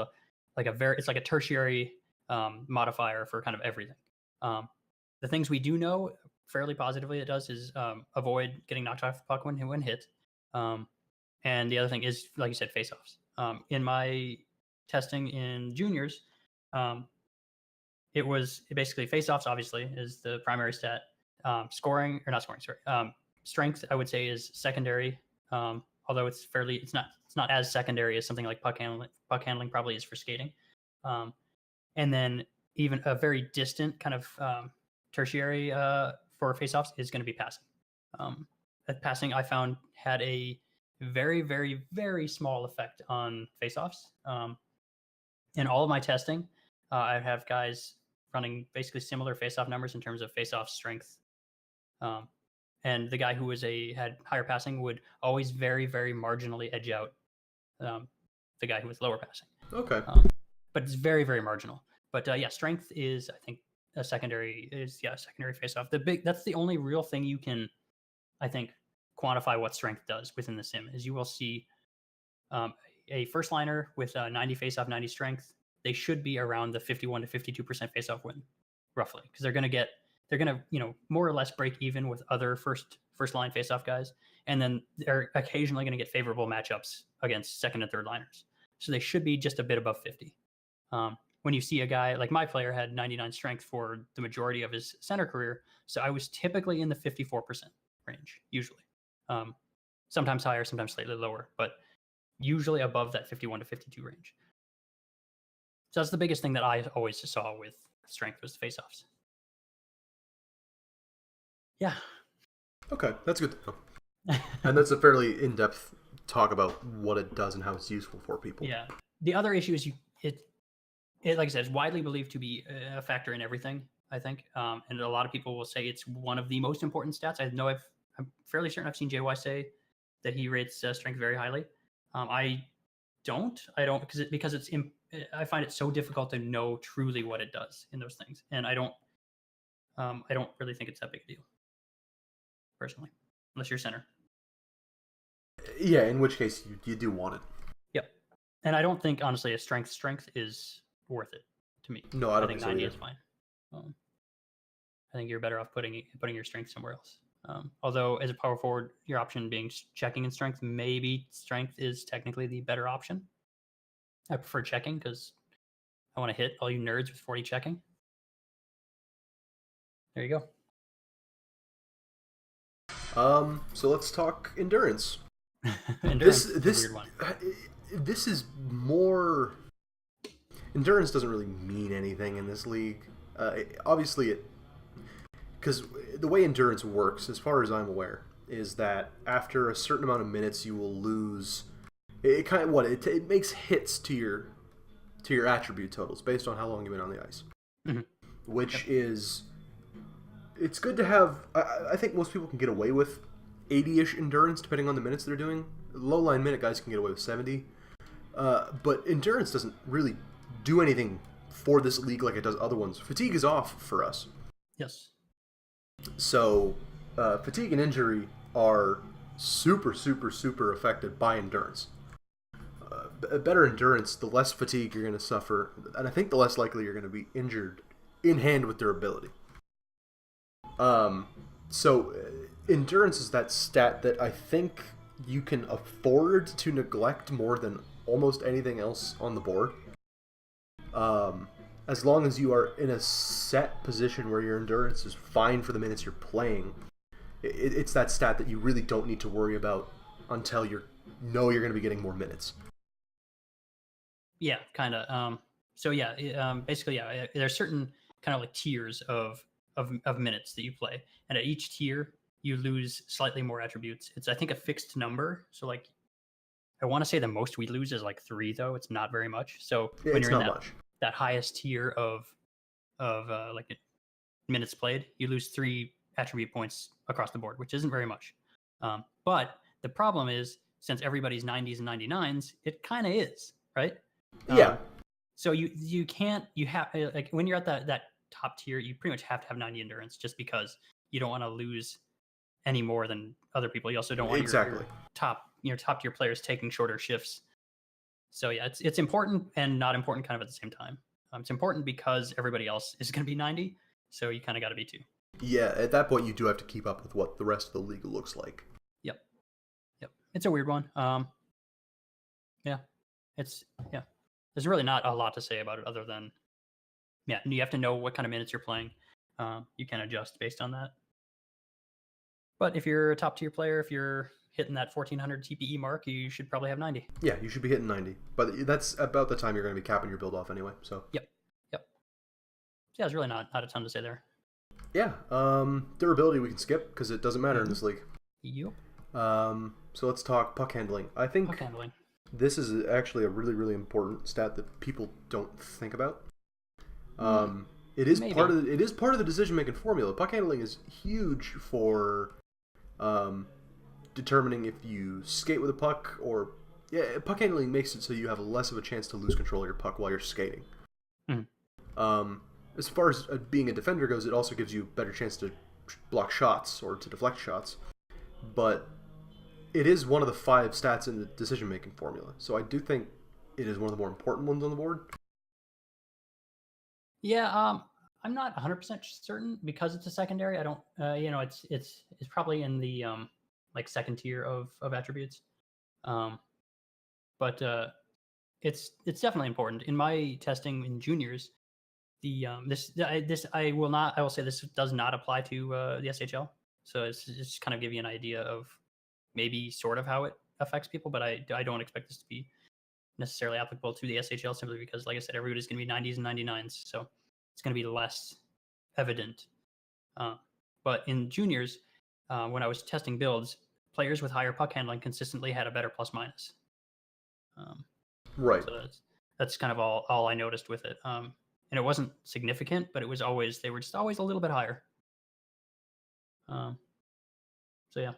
like a tertiary modifier for kind of everything. The things we do know fairly positively it does is avoid getting knocked off the puck when hit. And the other thing is, like you said, face-offs. In my testing in juniors, it was basically face-offs, obviously, is the primary stat. Strength, I would say, is secondary. Although it's not as secondary as something like puck handling. Puck handling probably is for skating. And then even a very distant kind of tertiary for face-offs is going to be passing. Passing, I found, had a very, very, very small effect on face-offs. In all of my testing, I have guys running basically similar face-off numbers in terms of face-off strength. And the guy who had higher passing would always very, very marginally edge out the guy who was lower passing. Okay. But it's very, very marginal. But strength is, I think, a secondary face-off. That's the only real thing you can, I think, quantify what strength does within the sim. Is you will see a first liner with 90 face-off, 90 strength. They should be around the 51 to 52% face-off win, roughly, because they're going to more or less break even with other first line face-off guys, and then they're occasionally going to get favorable matchups against second and third liners. So they should be just a bit above 50. When you see a guy like my player had 99 strength for the majority of his center career, so I was typically in the 54% range, usually. Sometimes higher, sometimes slightly lower, but usually above that 51 to 52 range. So that's the biggest thing that I always saw with strength was the face-offs. Yeah. Okay, that's good to know. And that's a fairly in-depth talk about what it does and how it's useful for people. Yeah. The other issue is it like I said, is widely believed to be a factor in everything, I think. And a lot of people will say it's one of the most important stats. I'm fairly certain I've seen JY say that he rates strength very highly. I don't because I find it so difficult to know truly what it does in those things, and I don't really think it's that big a deal, personally, unless you're center. Yeah, in which case you do want it. Yep, and I don't think honestly a strength is worth it to me. No, I don't think think 90 so is fine. I think you're better off putting your strength somewhere else. Although as a power forward, your option being checking and strength, maybe strength is technically the better option. I prefer checking because I want to hit all you nerds with 40 checking. There you go. So let's talk endurance. Endurance is a weird one. This is more. Endurance doesn't really mean anything in this league. Obviously, because the way endurance works, as far as I'm aware, is that after a certain amount of minutes, you will lose. It kind of it makes hits to your attribute totals based on how long you've been on the ice, Mm-hmm. which is it's good to have. I think most people can get away with 80-ish endurance depending on the minutes they're doing. Low line minute guys can get away with 70, but endurance doesn't really do anything for this league like it does other ones. Fatigue is off for us. Yes. So, fatigue and injury are super, super, super affected by endurance. Better endurance, the less fatigue you're going to suffer, and I think the less likely you're going to be injured in hand with durability. So, endurance is that stat that I think you can afford to neglect more than almost anything else on the board. As long as you are in a set position where your endurance is fine for the minutes you're playing, it's that stat that you really don't need to worry about until you're going to be getting more minutes. Yeah, kind of. So yeah, basically, yeah, there's certain kind of like tiers of minutes that you play, and at each tier you lose slightly more attributes. It's I think a fixed number. So like, I want to say the most we lose is like 3, though. It's not very much. So Yeah, when it's you're in not much. that highest tier of like minutes played, you lose 3 attribute points across the board, which isn't very much. But the problem is, since everybody's 90s and 99s, it kind of is, right? Yeah. So you can't, you have like when you're at that top tier, you pretty much have to have 90 endurance just because you don't want to lose any more than other people. You also don't want Exactly. your top tier players taking shorter shifts. So yeah, it's important and not important kind of at the same time. It's important because everybody else is going to be 90, so you kind of got to be too. Yeah, at that point you do have to keep up with what the rest of the league looks like. Yep. It's a weird one. Yeah. Yeah. There's really not a lot to say about it other than yeah, you have to know what kind of minutes you're playing. You can adjust based on that. But if you're a top tier player, if you're hitting that 1400 TPE mark, you should probably have 90. Yeah, you should be hitting 90, but that's about the time you're going to be capping your build off anyway. So Yep. So yeah, there's really not a ton to say there. yeah, durability we can skip because it doesn't matter in this league. Yep. So let's talk puck handling. I think Puck handling. this is actually a really, really important stat that people don't think about. It is Maybe. part of the decision making formula. Puck handling is huge for determining if you skate with a puck or puck handling makes it so you have less of a chance to lose control of your puck while you're skating. As far as being a defender goes, it also gives you a better chance to block shots or to deflect shots. But it is one of the 5 stats in the decision-making formula. So I do think it is one of the more important ones on the board. Yeah, I'm not 100% certain because it's a secondary. I don't, it's probably in the like second tier of attributes. But it's definitely important. In my testing in juniors, the I will say this does not apply to the SHL. So it's just kind of give you an idea of maybe sort of how it affects people, but I don't expect this to be necessarily applicable to the SHL simply because, like I said, everybody's going to be 90s and 99s, so it's going to be less evident. But in juniors, when I was testing builds, players with higher puck handling consistently had a better plus minus. Right. So that's kind of all I noticed with it. And it wasn't significant, but they were just always a little bit higher. So yeah,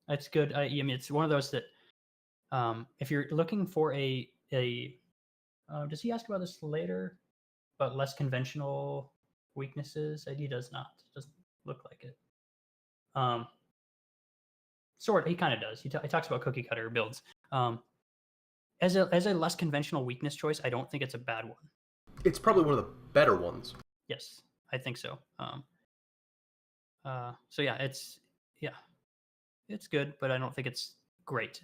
that's good. I mean, it's one of those that if you're looking for does he ask about this later? But less conventional weaknesses? He does not. It doesn't look like it. He kind of does. He talks about cookie cutter builds. As a less conventional weakness choice, I don't think it's a bad one. It's probably one of the better ones. Yes, I think so. So yeah, it's good, but I don't think it's great.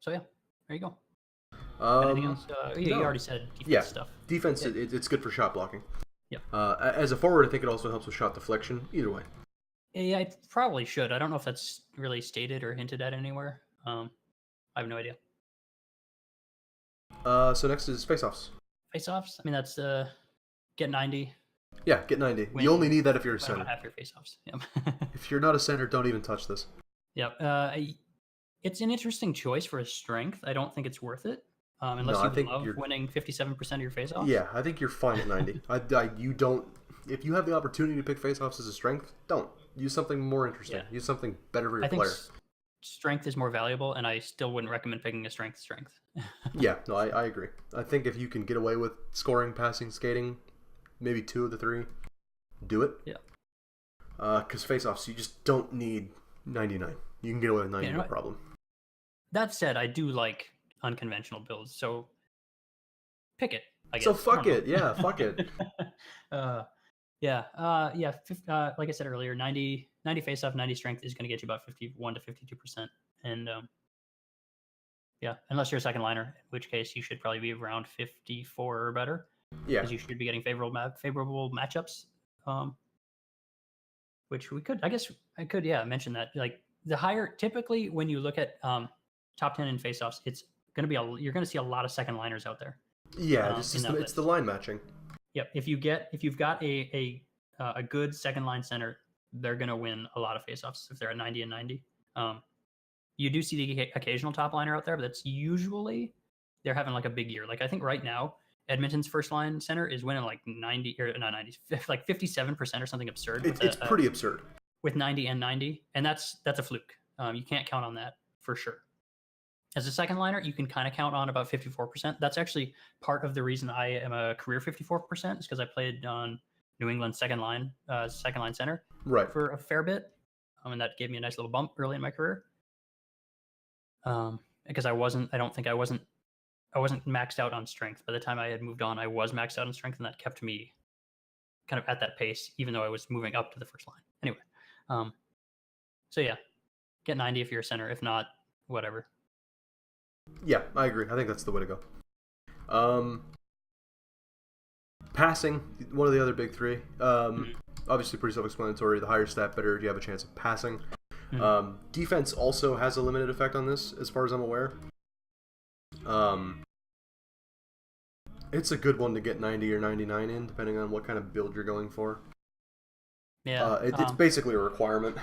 So yeah, there you go. Anything else? You already said defense stuff. Defense, it's good for shot blocking. Yeah. As a forward, I think it also helps with shot deflection. Either way. Yeah, I probably should. I don't know if that's really stated or hinted at anywhere. I have no idea. So next is face-offs. Face-offs? I mean, that's get 90. Yeah, get 90. You only need that if you're a win center. about half your faceoffs. Yep. If you're not a center, don't even touch this. Yep. It's an interesting choice for a strength. I don't think it's worth it. Unless No, I you think love you're. winning 57% of your faceoffs. Yeah, I think you're fine at 90. You don't. If you have the opportunity to pick faceoffs as a strength, don't. Use something more interesting. Yeah. Use something better for your I think player. strength is more valuable, and I still wouldn't recommend picking a strength. Yeah, no, I agree. I think if you can get away with scoring, passing, skating, maybe 2 of the 3, do it. Yeah. Because faceoffs, you just don't need 99. You can get away with 90, no problem. That said, I do like unconventional builds, so pick it. I guess. So fuck it. Yeah, fuck it. Yeah. Like I said earlier, 90 face-off, 90 strength is going to get you about 51 to 52%. And yeah, unless you're a second liner, in which case you should probably be around 54 or better. Yeah. Because you should be getting favorable matchups. Which we could, I could mention that. Like the higher, typically when you look at top 10 in face-offs, it's going to be you're going to see a lot of second liners out there. Yeah, it's the line matching. Yep. If you've got a good second line center, they're going to win a lot of faceoffs if they're at 90 and 90. You do see the occasional top liner out there, but that's usually they're having like a big year. Like I think right now, Edmonton's first line center is winning like 90 or not 90, like 57% or something absurd. It's pretty absurd. With 90 and 90, and that's a fluke. You can't count on that for sure. As a second liner, you can kind of count on about 54%. That's actually part of the reason I am a career 54%, is because I played on New England's second line center for a fair bit. And that gave me a nice little bump early in my career. Because I wasn't maxed out on strength. By the time I had moved on, I was maxed out on strength, and that kept me kind of at that pace, even though I was moving up to the first line. Anyway, so yeah, get 90 if you're a center. If not, whatever. Yeah, I agree. I think that's the way to go. Passing, one of the other big 3. Obviously pretty self-explanatory. The higher stat, better you have a chance of passing. Defense also has a limited effect on this, as far as I'm aware. It's a good one to get 90 or 99 in, depending on what kind of build you're going for. Yeah, it's basically a requirement.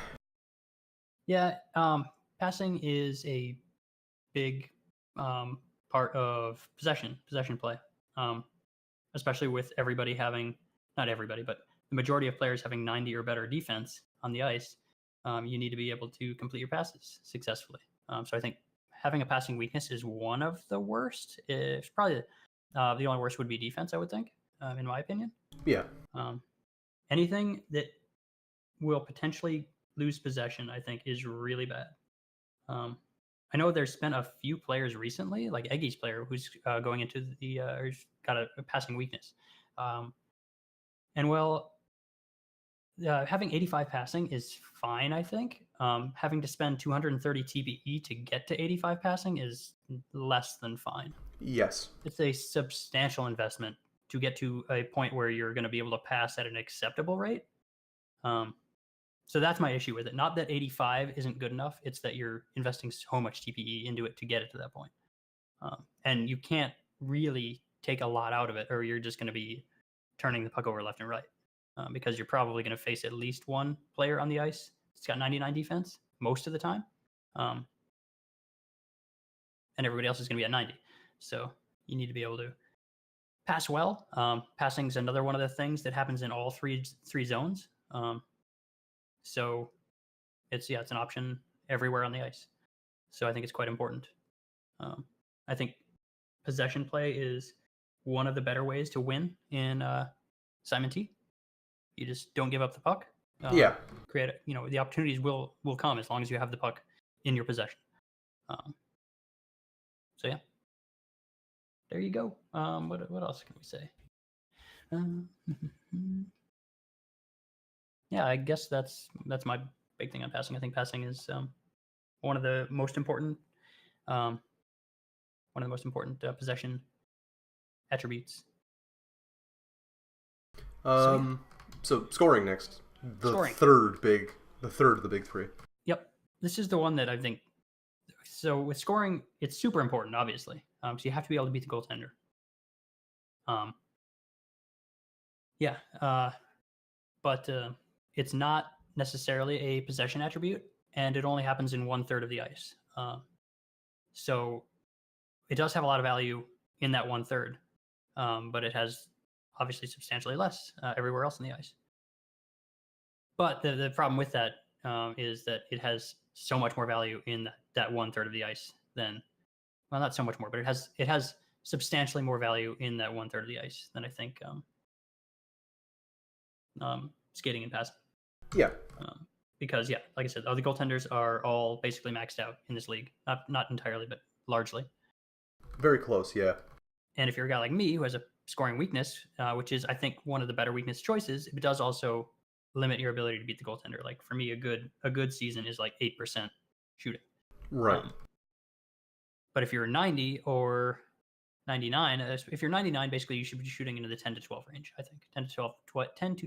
Yeah, passing is a big part of possession play, especially with everybody having, not everybody, but the majority of players having 90 or better defense on the ice. You need to be able to complete your passes successfully. So I think having a passing weakness is one of the worst. It's probably the only worst would be defense, I would think, in my opinion. Yeah. Anything that will potentially lose possession, I think, is really bad. I know there's been a few players recently, like Eggy's player, who's going into who's got a passing weakness. Having 85 passing is fine, I think. Having to spend 230 TBE to get to 85 passing is less than fine. Yes. It's a substantial investment to get to a point where you're going to be able to pass at an acceptable rate. So that's my issue with it. Not that 85 isn't good enough. It's that you're investing so much TPE into it to get it to that point. And you can't really take a lot out of it, or you're just going to be turning the puck over left and right. Because you're probably going to face at least one player on the ice. It's got 99 defense most of the time. And everybody else is going to be at 90. So you need to be able to pass well. Passing is another one of the things that happens in all three zones. So it's an option everywhere on the ice. So I think it's quite important. I think possession play is one of the better ways to win in Simon T. You just don't give up the puck. Create the opportunities will come as long as you have the puck in your possession. So yeah, there you go. What else can we say? Yeah, I guess that's my big thing on passing. I think passing is one of the most important possession attributes. So scoring next. Scoring. The third of the big 3. Yep. This is the one that I think. So with scoring, it's super important, obviously. So you have to be able to beat the goaltender. Yeah, but it's not necessarily a possession attribute, and it only happens in 1/3 of the ice. So it does have a lot of value in that 1/3, but it has obviously substantially less everywhere else in the ice. But the problem with that is that it has so much more value in that 1/3 of the ice than, well, not so much more, but it has substantially more value in that 1/3 of the ice than I think skating and passing. Yeah, Because yeah, like I said, all the goaltenders are all basically maxed out in this league. Not entirely, but largely. very close. Yeah, And if you're a guy like me who has a scoring weakness, which is I think one of the better weakness choices, it does also limit your ability to beat the goaltender. Like for me, a good season is like 8% shooting. right. But if you're 90 or 99, if you're 99, basically you should be shooting into the 10 to 12 range. I think 10 to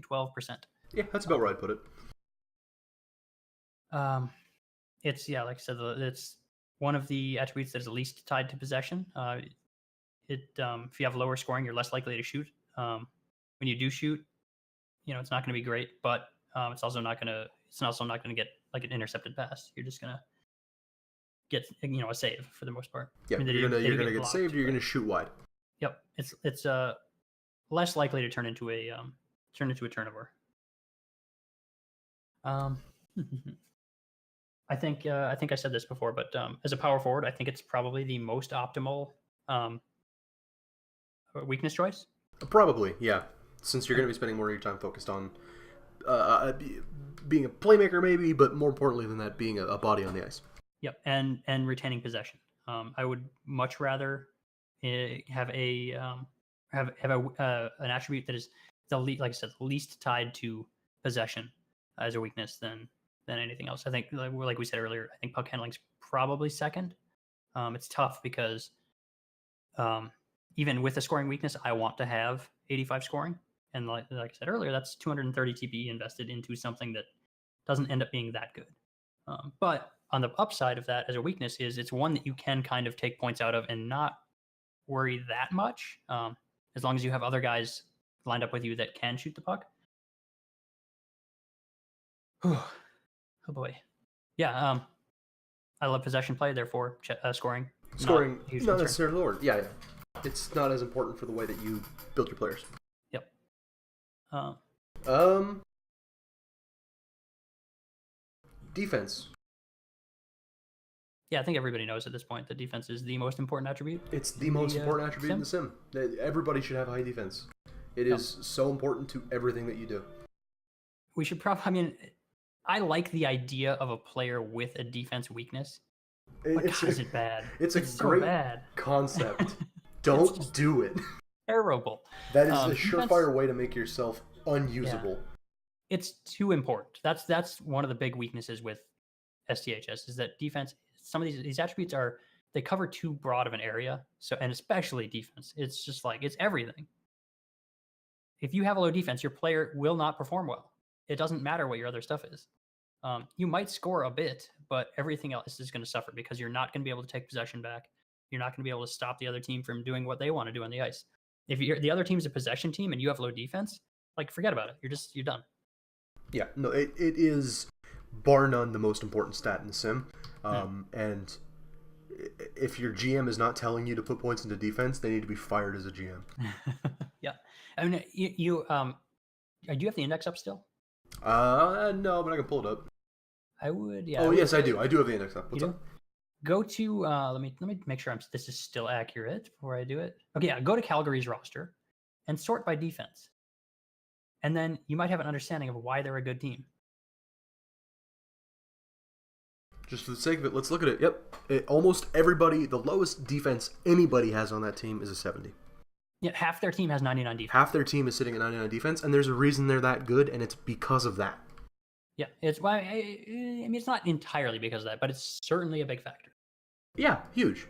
12%. Yeah, that's about right. Put it. It's yeah, like I said, it's one of the attributes that is least tied to possession. If you have lower scoring, you're less likely to shoot. When you do shoot, it's not going to be great, but it's also not going to get like an intercepted pass. You're just going to get a save for the most part. Yeah, I mean, you're gonna get blocked, saved. You're gonna shoot wide. Yep, it's less likely to turn into a turnover. I think I said this before, but as a power forward, I think it's probably the most optimal weakness choice. Probably, yeah. Since you're going to be spending more of your time focused on being a playmaker, maybe, but more importantly than that, being a body on the ice. Yep, and retaining possession. I would much rather have an attribute that is like I said, the least tied to possession as a weakness than anything else. I think, like we said earlier, I think puck handling's probably second. It's tough because even with a scoring weakness, I want to have 85 scoring, and like I said earlier, that's 230 TPE invested into something that doesn't end up being that good. But on the upside of that as a weakness is it's one that you can kind of take points out of and not worry that much, as long as you have other guys lined up with you that can shoot the puck. Oh boy, yeah. I love possession play, therefore scoring. Scoring, not necessarily lower. Yeah, it's not as important for the way that you build your players. Yep. Defense. Yeah, I think everybody knows at this point that defense is the most important attribute. It's the most important attribute in the sim. Everybody should have high defense. It is so important to everything that you do. We should probably. I mean, I like the idea of a player with a defense weakness. But God, is it bad? It's a great concept. Don't do it. Terrible. That is a surefire way to make yourself unusable. Yeah. It's too important. That's one of the big weaknesses with STHS is that defense. Some of these attributes they cover too broad of an area. So, and especially defense, it's just like it's everything. If you have a low defense, your player will not perform well. It doesn't matter what your other stuff is. You might score a bit, but everything else is going to suffer because you're not going to be able to take possession back. You're not going to be able to stop the other team from doing what they want to do on the ice. If the other team's a possession team and you have low defense, like forget about it. You're done. Yeah, no, it is bar none the most important stat in the sim. And if your GM is not telling you to put points into defense, they need to be fired as a GM. Yeah, I mean, do you have the index up still? No, but I can pull it up. I would, yeah. Oh, yes, I do. I do have the index up. What's up? Go to let me make sure this is still accurate before I do it. Okay, yeah, go to Calgary's roster and sort by defense. And then you might have an understanding of why they're a good team. Just for the sake of it, let's look at it. Yep. Almost everybody, the lowest defense anybody has on that team is a 70. Yeah, half their team has 99 defense. Half their team is sitting at 99 defense, and there's a reason they're that good, and it's because of that. Yeah, it's why. I mean, it's not entirely because of that, but it's certainly a big factor. Yeah, huge.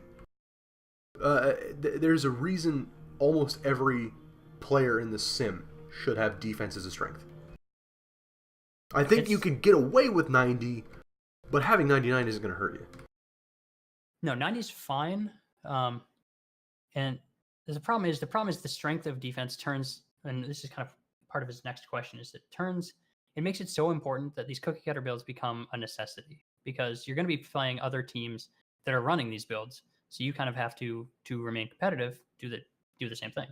There's a reason almost every player in the sim should have defense as a strength. I think you can get away with 90, but having 99 isn't going to hurt you. No, 90 is fine. And the problem is the strength of defense turns, and this is kind of part of his next question is it makes it so important that these cookie cutter builds become a necessity, because you're going to be playing other teams that are running these builds. So you kind of have to remain competitive, do the same thing.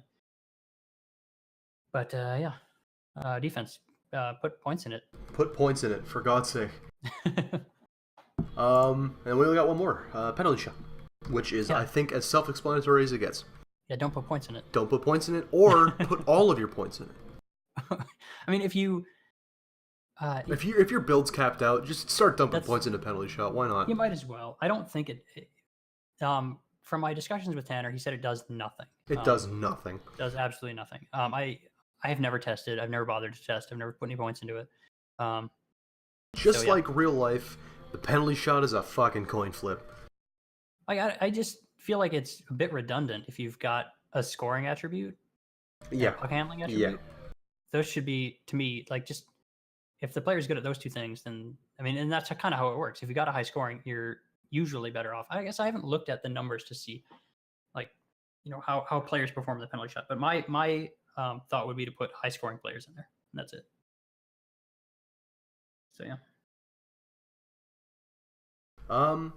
But defense, put points in it. Put points in it, for God's sake. And we only got one more, penalty shot, which is, I think, as self-explanatory as it gets. Yeah, don't put points in it. Don't put points in it, or put all of your points in it. I mean, if your build's capped out, just start dumping points into penalty shot. Why not? You might as well. I don't think it from my discussions with Tanner, he said it does nothing. It does nothing. Does absolutely nothing. I have never tested. I've never bothered to test. I've never put any points into it. Like real life, the penalty shot is a fucking coin flip. I just feel like it's a bit redundant if you've got a scoring attribute, a puck handling attribute. Those should be, to me, like, just if the player's good at those two things, then I mean, and that's kind of how it works. If you got a high scoring, you're usually better off. I guess I haven't looked at the numbers to see, like, how players perform the penalty shot. But my thought would be to put high scoring players in there, and that's it. So yeah.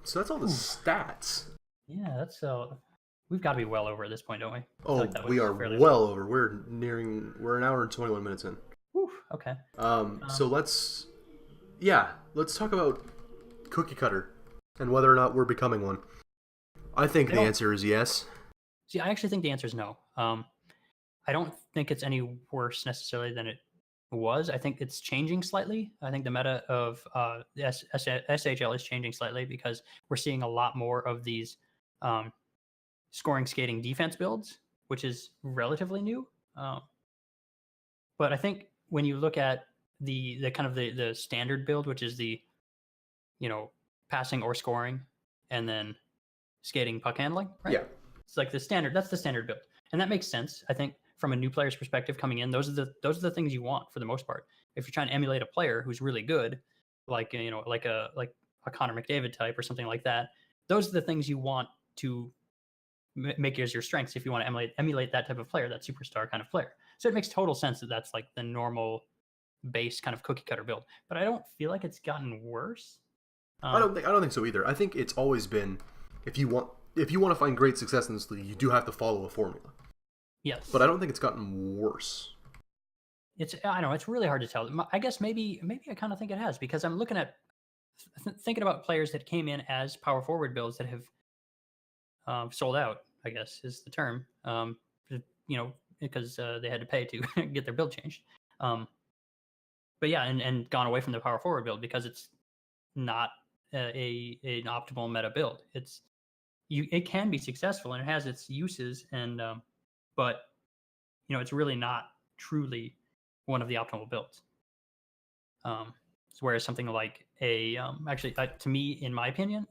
So that's all the stats. Yeah, that's we've got to be well over at this point, don't we? Oh, we are well over. We're an hour and 21 minutes in. Whew, okay. So let's talk about cookie cutter and whether or not we're becoming one. I think the answer is yes. See, I actually think the answer is no. I don't think it's any worse necessarily than it was. I think it's changing slightly. I think the meta of the SHL is changing slightly because we're seeing a lot more of these scoring, skating, defense builds, which is relatively new. But I think when you look at the kind of the standard build, which is the passing or scoring, and then skating, puck handling, right? Yeah, it's like that's the standard build, and that makes sense. I think from a new player's perspective coming in, those are the things you want for the most part. If you're trying to emulate a player who's really good, like a Connor McDavid type or something like that, those are the things you want to make as your strengths if you want to emulate that type of player, that superstar kind of player. So it makes total sense that that's like the normal base kind of cookie cutter build. But I don't feel like it's gotten worse. I don't think so either. I think it's always been, if you want to find great success in this league, you do have to follow a formula. Yes. But I don't think it's gotten worse. I know it's really hard to tell. I guess maybe I kind of think it has, because I'm looking at thinking about players that came in as power forward builds that have sold out, I guess is the term. Because they had to pay to get their build changed. But yeah, and gone away from the power forward build because it's not an optimal meta build. It can be successful and it has its uses, and but it's really not truly one of the optimal builds. Whereas something like to me, in my opinion,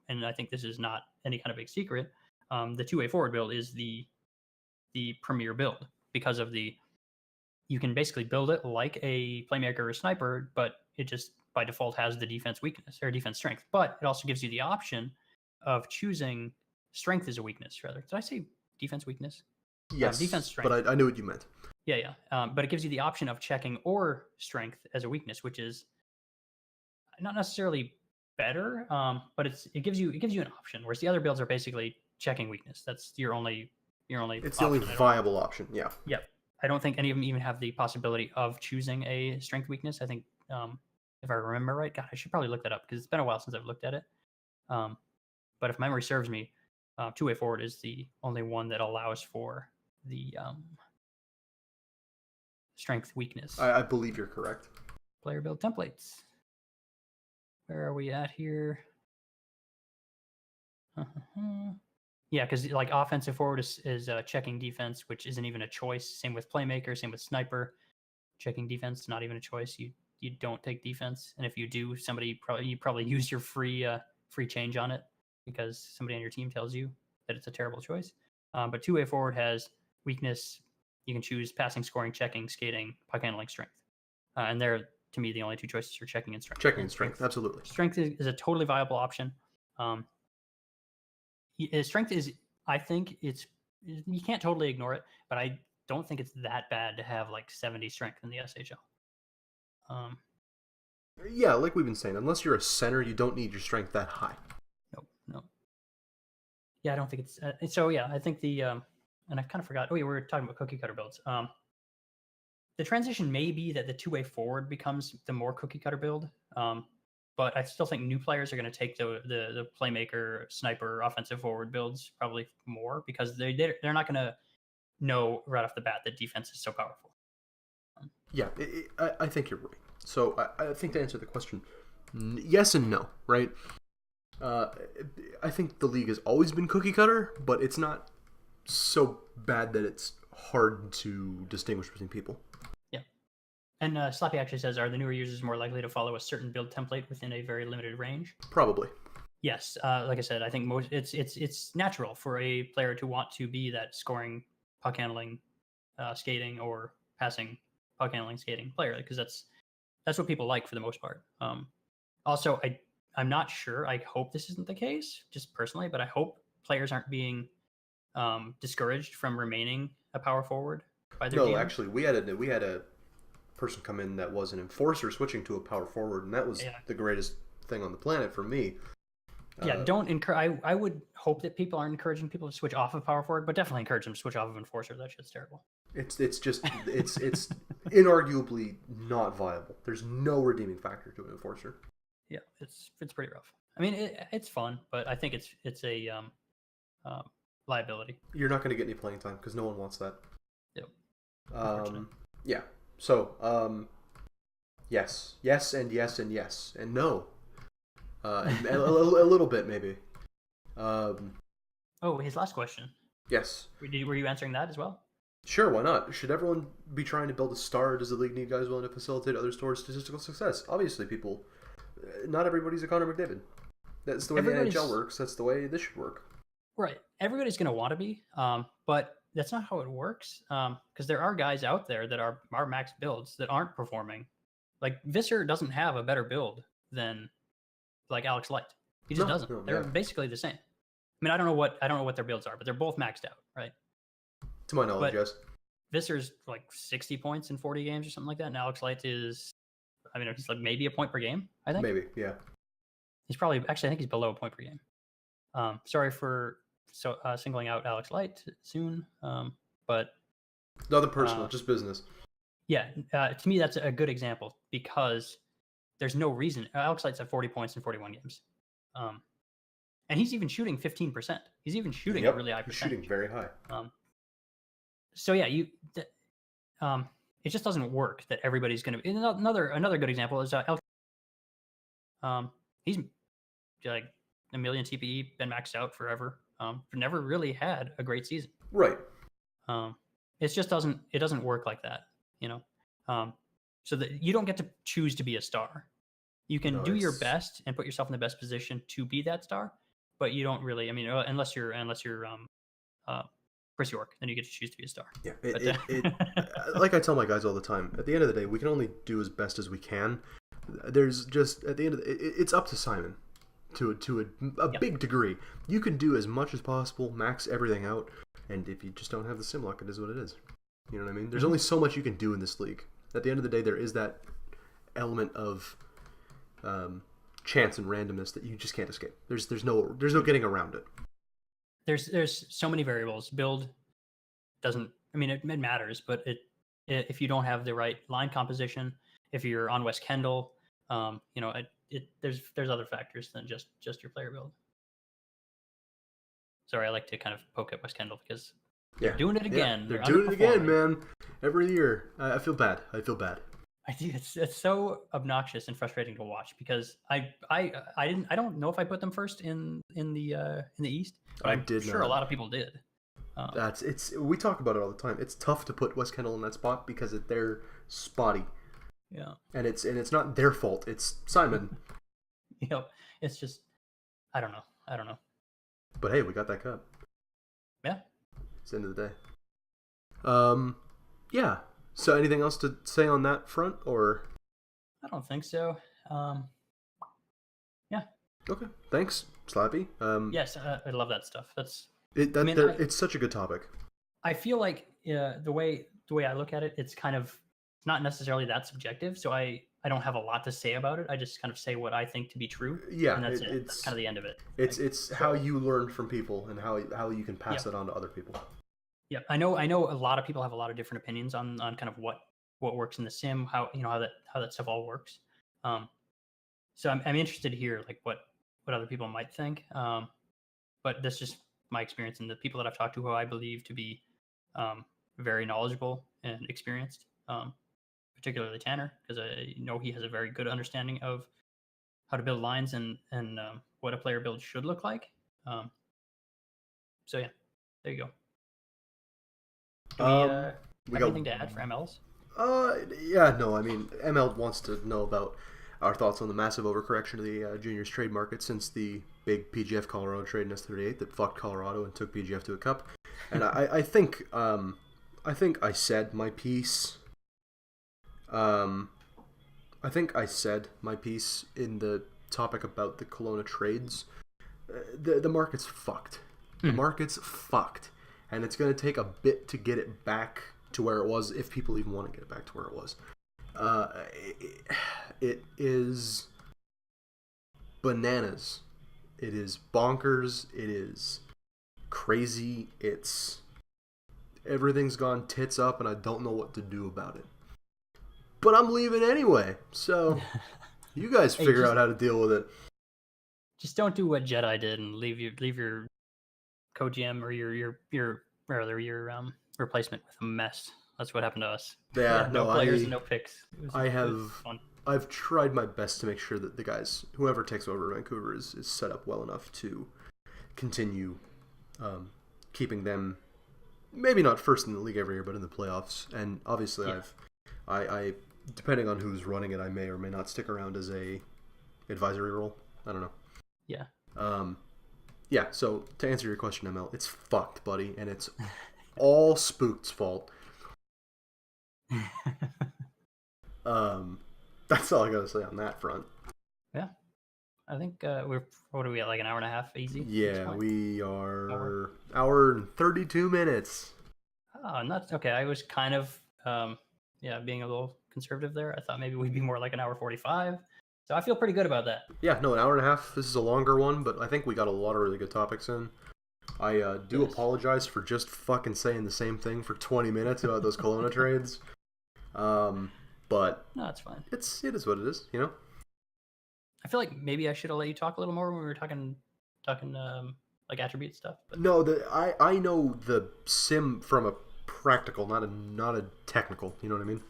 and I think this is not any kind of big secret, the two-way forward build is the premier build because of you can basically build it like a playmaker or a sniper, but it just by default has the defense weakness or defense strength. But it also gives you the option of choosing strength as a weakness, rather. Did I say defense weakness? Yes, defense strength. But I knew what you meant. Yeah. But it gives you the option of checking or strength as a weakness, which is not necessarily better, but it gives you an option. Whereas the other builds are basically checking weakness. That's your only. It's the only viable option. Yeah. Yep. I don't think any of them even have the possibility of choosing a strength weakness. I think, if I remember right, God, I should probably look that up because it's been a while since I've looked at it. But if memory serves me, two-way forward is the only one that allows for the strength weakness. I believe you're correct. Player build templates. Where are we at here? Yeah, because like offensive forward is checking defense, which isn't even a choice. Same with playmaker, same with sniper. Checking defense, not even a choice. You don't take defense, and if you do, you probably use your free change on it because somebody on your team tells you that it's a terrible choice. But two-way forward has weakness. You can choose passing, scoring, checking, skating, puck handling, strength, and they're, to me, the only two choices are checking and strength. Checking and strength, absolutely. Strength is a totally viable option. Strength is, I think you can't totally ignore it, but I don't think it's that bad to have like 70 strength in the SHL. Yeah, like we've been saying, unless you're a center, you don't need your strength that high. No. Yeah, I don't think it's so. Yeah, I think the and I kind of forgot. Oh, yeah, we were talking about cookie cutter builds. The transition may be that the two-way forward becomes the more cookie cutter build. But I still think new players are going to take the playmaker, sniper, offensive forward builds probably more because they're not going to know right off the bat that defense is so powerful. Yeah, I think you're right. So I think to answer the question, yes and no, right? I think the league has always been cookie cutter, but it's not so bad that it's hard to distinguish between people. Yeah. And Slappy actually says, are the newer users more likely to follow a certain build template within a very limited range? Probably. Yes. Like I said, I think it's natural for a player to want to be that scoring, puck handling, skating, or passing, puck handling, skating player because that's what people like for the most part. Also, I'm not sure. I hope this isn't the case, just personally, but I hope players aren't being discouraged from remaining a power forward by their DM. Actually, we had a person come in that was an enforcer switching to a power forward, and that was the greatest thing on the planet for me. Yeah, don't encourage. I would hope that people aren't encouraging people to switch off of power forward, but definitely encourage them to switch off of enforcer. That shit's terrible. It's inarguably not viable. There's no redeeming factor to an enforcer. Yeah, it's pretty rough. I mean, it's fun, but I think it's a liability. You're not going to get any playing time because no one wants that. Yep. Yeah. So, yes, and yes, and yes, and no, and a little bit maybe. Oh, his last question. Yes. Were you answering that as well? Sure, why not? Should everyone be trying to build a star? Does the league need guys willing to facilitate others towards statistical success? Obviously, people. Not everybody's a Connor McDavid. That's the way the NHL works. That's the way this should work. Right. Everybody's going to want to be, but that's not how it works. Because there are guys out there that are max builds that aren't performing. Like Visser doesn't have a better build than like Alex Light. He just doesn't. No, they're basically the same. I mean, I don't know what their builds are, but they're both maxed out, right? To my knowledge, yes. Visser's like 60 points in 40 games or something like that, and Alex Light is, I mean, he's like maybe a point per game. I think maybe, yeah. He's probably actually I think he's below a point per game. Sorry for singling out Alex Light soon, but nothing personal, just business. Yeah, to me that's a good example because there's no reason. Alex Light's at 40 points in 41 games, and he's even shooting 15%. He's even shooting a really high percentage. Shooting very high. So yeah, it just doesn't work that everybody's going to be. Another good example is he's like a million TPE, been maxed out forever. Never really had a great season. Right. It just doesn't work like that, you know. So that you don't get to choose to be a star. You can do your best and put yourself in the best position to be that star, but you don't really. I mean, unless you're Chris York, then you get to choose to be a star. Yeah, like I tell my guys all the time, at the end of the day, we can only do as best as we can. There's just at the end of it's up to Simon to a big degree. You can do as much as possible, max everything out, and if you just don't have the sim luck, it is what it is. You know what I mean? There's only so much you can do in this league. At the end of the day, there is that element of chance and randomness that you just can't escape. There's no getting around it. There's so many variables. Build doesn't. I mean, it matters, but if you don't have the right line composition, if you're on West Kendall, you know, there's other factors than just your player build. Sorry, I like to kind of poke at West Kendall because they're doing it again. They're doing it again, man. Every year, I feel bad. I do. It's so obnoxious and frustrating to watch because I don't know if I put them first in the East. I did. Sure, a lot of people did. We talk about it all the time. It's tough to put West Kendall in that spot because they're spotty. Yeah. And it's not their fault. It's Simon. You know, it's just I don't know. But hey, we got that cup. Yeah. It's the end of the day. Yeah. So anything else to say on that front, or? I don't think so. Yeah. Okay. Thanks, Slappy. Yes, I love that stuff. It's such a good topic. I feel like the way I look at it, it's kind of not necessarily that subjective. So I don't have a lot to say about it. I just kind of say what I think to be true. Yeah, and that's it. That's kind of the end of it. It's how you learn from people and how you can pass it on to other people. Yeah, I know a lot of people have a lot of different opinions on kind of what works in the sim, how how that stuff all works. So I'm interested to hear like what other people might think. But that's just my experience and the people that I've talked to who I believe to be very knowledgeable and experienced, particularly Tanner, because I know he has a very good understanding of how to build lines and what a player build should look like. So yeah, there you go. Do we have anything to add for MLs? Yeah, no, I mean, ML wants to know about our thoughts on the massive overcorrection of the juniors trade market since the big PGF Colorado trade in S38 that fucked Colorado and took PGF to a cup. And I think I said my piece. I think I said my piece in the topic about the Kelowna trades. The market's fucked. The market's fucked. And it's going to take a bit to get it back to where it was, if people even want to get it back to where it was. It is bananas. It is bonkers. It is crazy. Everything's gone tits up, and I don't know what to do about it. But I'm leaving anyway, so you guys figure out how to deal with it. Just don't do what Jedi did and leave your co-GM or your replacement with a mess. That's what happened to us. Yeah, no players and no picks. I've tried my best to make sure that the guys, whoever takes over Vancouver, is set up well enough to continue keeping them, maybe not first in the league every year, but in the playoffs. And obviously, I depending on who's running it, I may or may not stick around as a advisory role. I don't know. Yeah. Yeah. So to answer your question, ML, it's fucked, buddy, and it's all Spooked's fault. That's all I gotta say on that front. Yeah, I think what are we at, like an hour and a half easy? Yeah, we are hour and 32 minutes. Oh, not okay. I was kind of being a little conservative there. I thought maybe we'd be more like an hour 45. So I feel pretty good about that. Yeah, no, an hour and a half. This is a longer one, but I think we got a lot of really good topics in. I do apologize for just fucking saying the same thing for 20 minutes about those Kelowna trades. But no, it's fine. It is what it is, you know. I feel like maybe I should have let you talk a little more when we were talking like attribute stuff. But... No, I know the sim from a practical, not a technical. You know what I mean?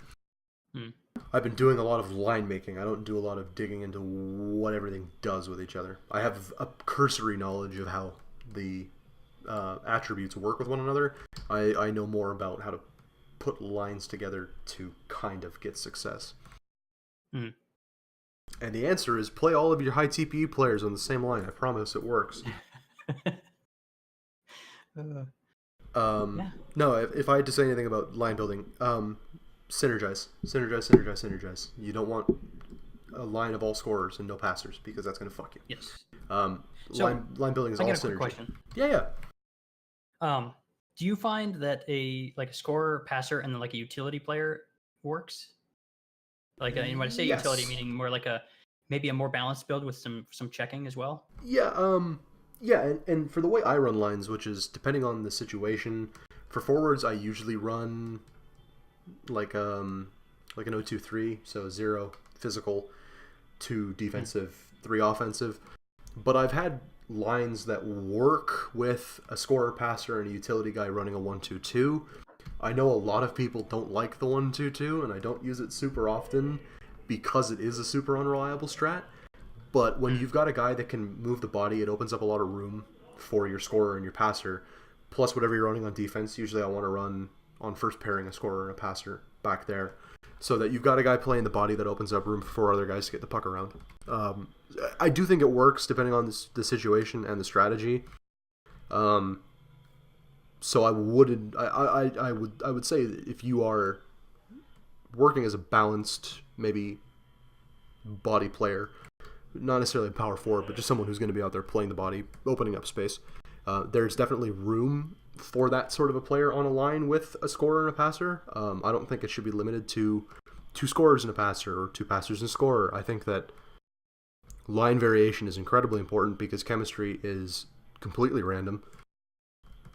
I've been doing a lot of line making. I don't do a lot of digging into what everything does with each other. I have a cursory knowledge of how the attributes work with one another. I know more about how to put lines together to kind of get success. And the answer is play all of your high TPE players on the same line. I promise it works. No, if I had to say anything about line building, synergize. You don't want a line of all scorers and no passers because that's going to fuck you. Yes. Line building is all synergy. I got a quick question. Yeah. Do you find that a scorer, passer, and like a utility player works? Like when I say utility, meaning more like maybe a more balanced build with some checking as well. Yeah. Yeah, and for the way I run lines, which is depending on the situation, for forwards I usually run like an 0-2-3, so 0 physical, 2 defensive, 3 offensive. But I've had lines that work with a scorer, passer, and a utility guy running a 1-2-2. I know a lot of people don't like the 1-2-2, and I don't use it super often because it is a super unreliable strat. But when you've got a guy that can move the body, it opens up a lot of room for your scorer and your passer. Plus, whatever you're running on defense, usually I want to run on first pairing a scorer and a passer back there, so that you've got a guy playing the body that opens up room for 4 other guys to get the puck around. I do think it works depending on the situation and the strategy. So I would say that if you are working as a balanced, maybe body player, not necessarily a power forward, but just someone who's going to be out there playing the body, opening up space, there's definitely room for that sort of a player on a line with a scorer and a passer. I don't think it should be limited to 2 scorers and a passer or 2 passers and a scorer. I think that line variation is incredibly important because chemistry is completely random.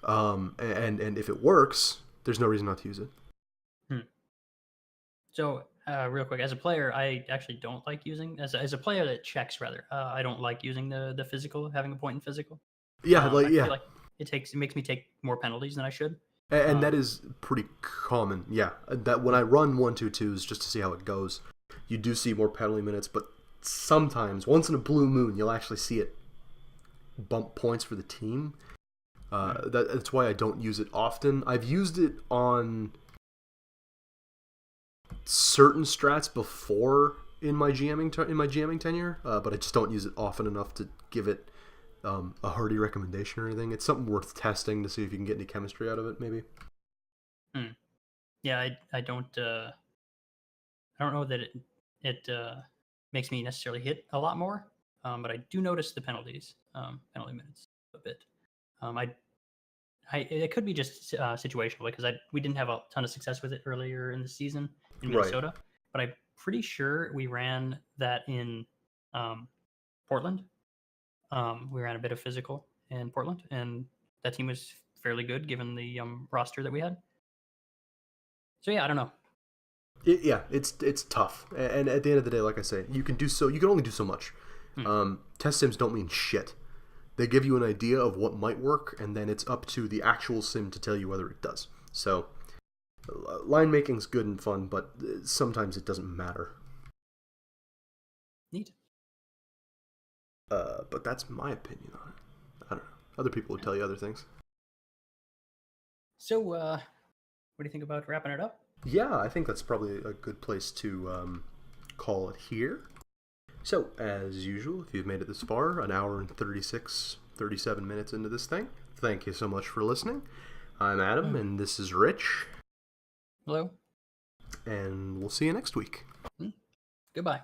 And if it works, there's no reason not to use it. So, real quick, as a player, I actually don't like using as a player that checks rather. I don't like using the physical, having a point in physical. Yeah, I feel like it makes me take more penalties than I should. And that is pretty common. Yeah, that when I run 1-2-2s just to see how it goes, you do see more penalty minutes, but sometimes, once in a blue moon, you'll actually see it bump points for the team. That's why I don't use it often. I've used it on certain strats before in my GMing tenure, but I just don't use it often enough to give it a hearty recommendation or anything. It's something worth testing to see if you can get any chemistry out of it, maybe. Yeah, I don't know that it makes me necessarily hit a lot more, but I do notice the penalty minutes a bit. It could be just situational because we didn't have a ton of success with it earlier in the season in Minnesota, right. But I'm pretty sure we ran that in Portland. We ran a bit of physical in Portland, and that team was fairly good given the roster that we had. So yeah, I don't know. It's tough, and at the end of the day, like I say, you can only do so much. Test sims don't mean shit. They give you an idea of what might work, and then it's up to the actual sim to tell you whether it does. So, line making's good and fun, but sometimes it doesn't matter. Neat. But that's my opinion on it. I don't know. Other people would tell you other things. So, what do you think about wrapping it up? Yeah, I think that's probably a good place to call it here. So, as usual, if you've made it this far, an hour and 37 minutes into this thing, thank you so much for listening. I'm Adam, and this is Rich. Hello. And we'll see you next week. Goodbye.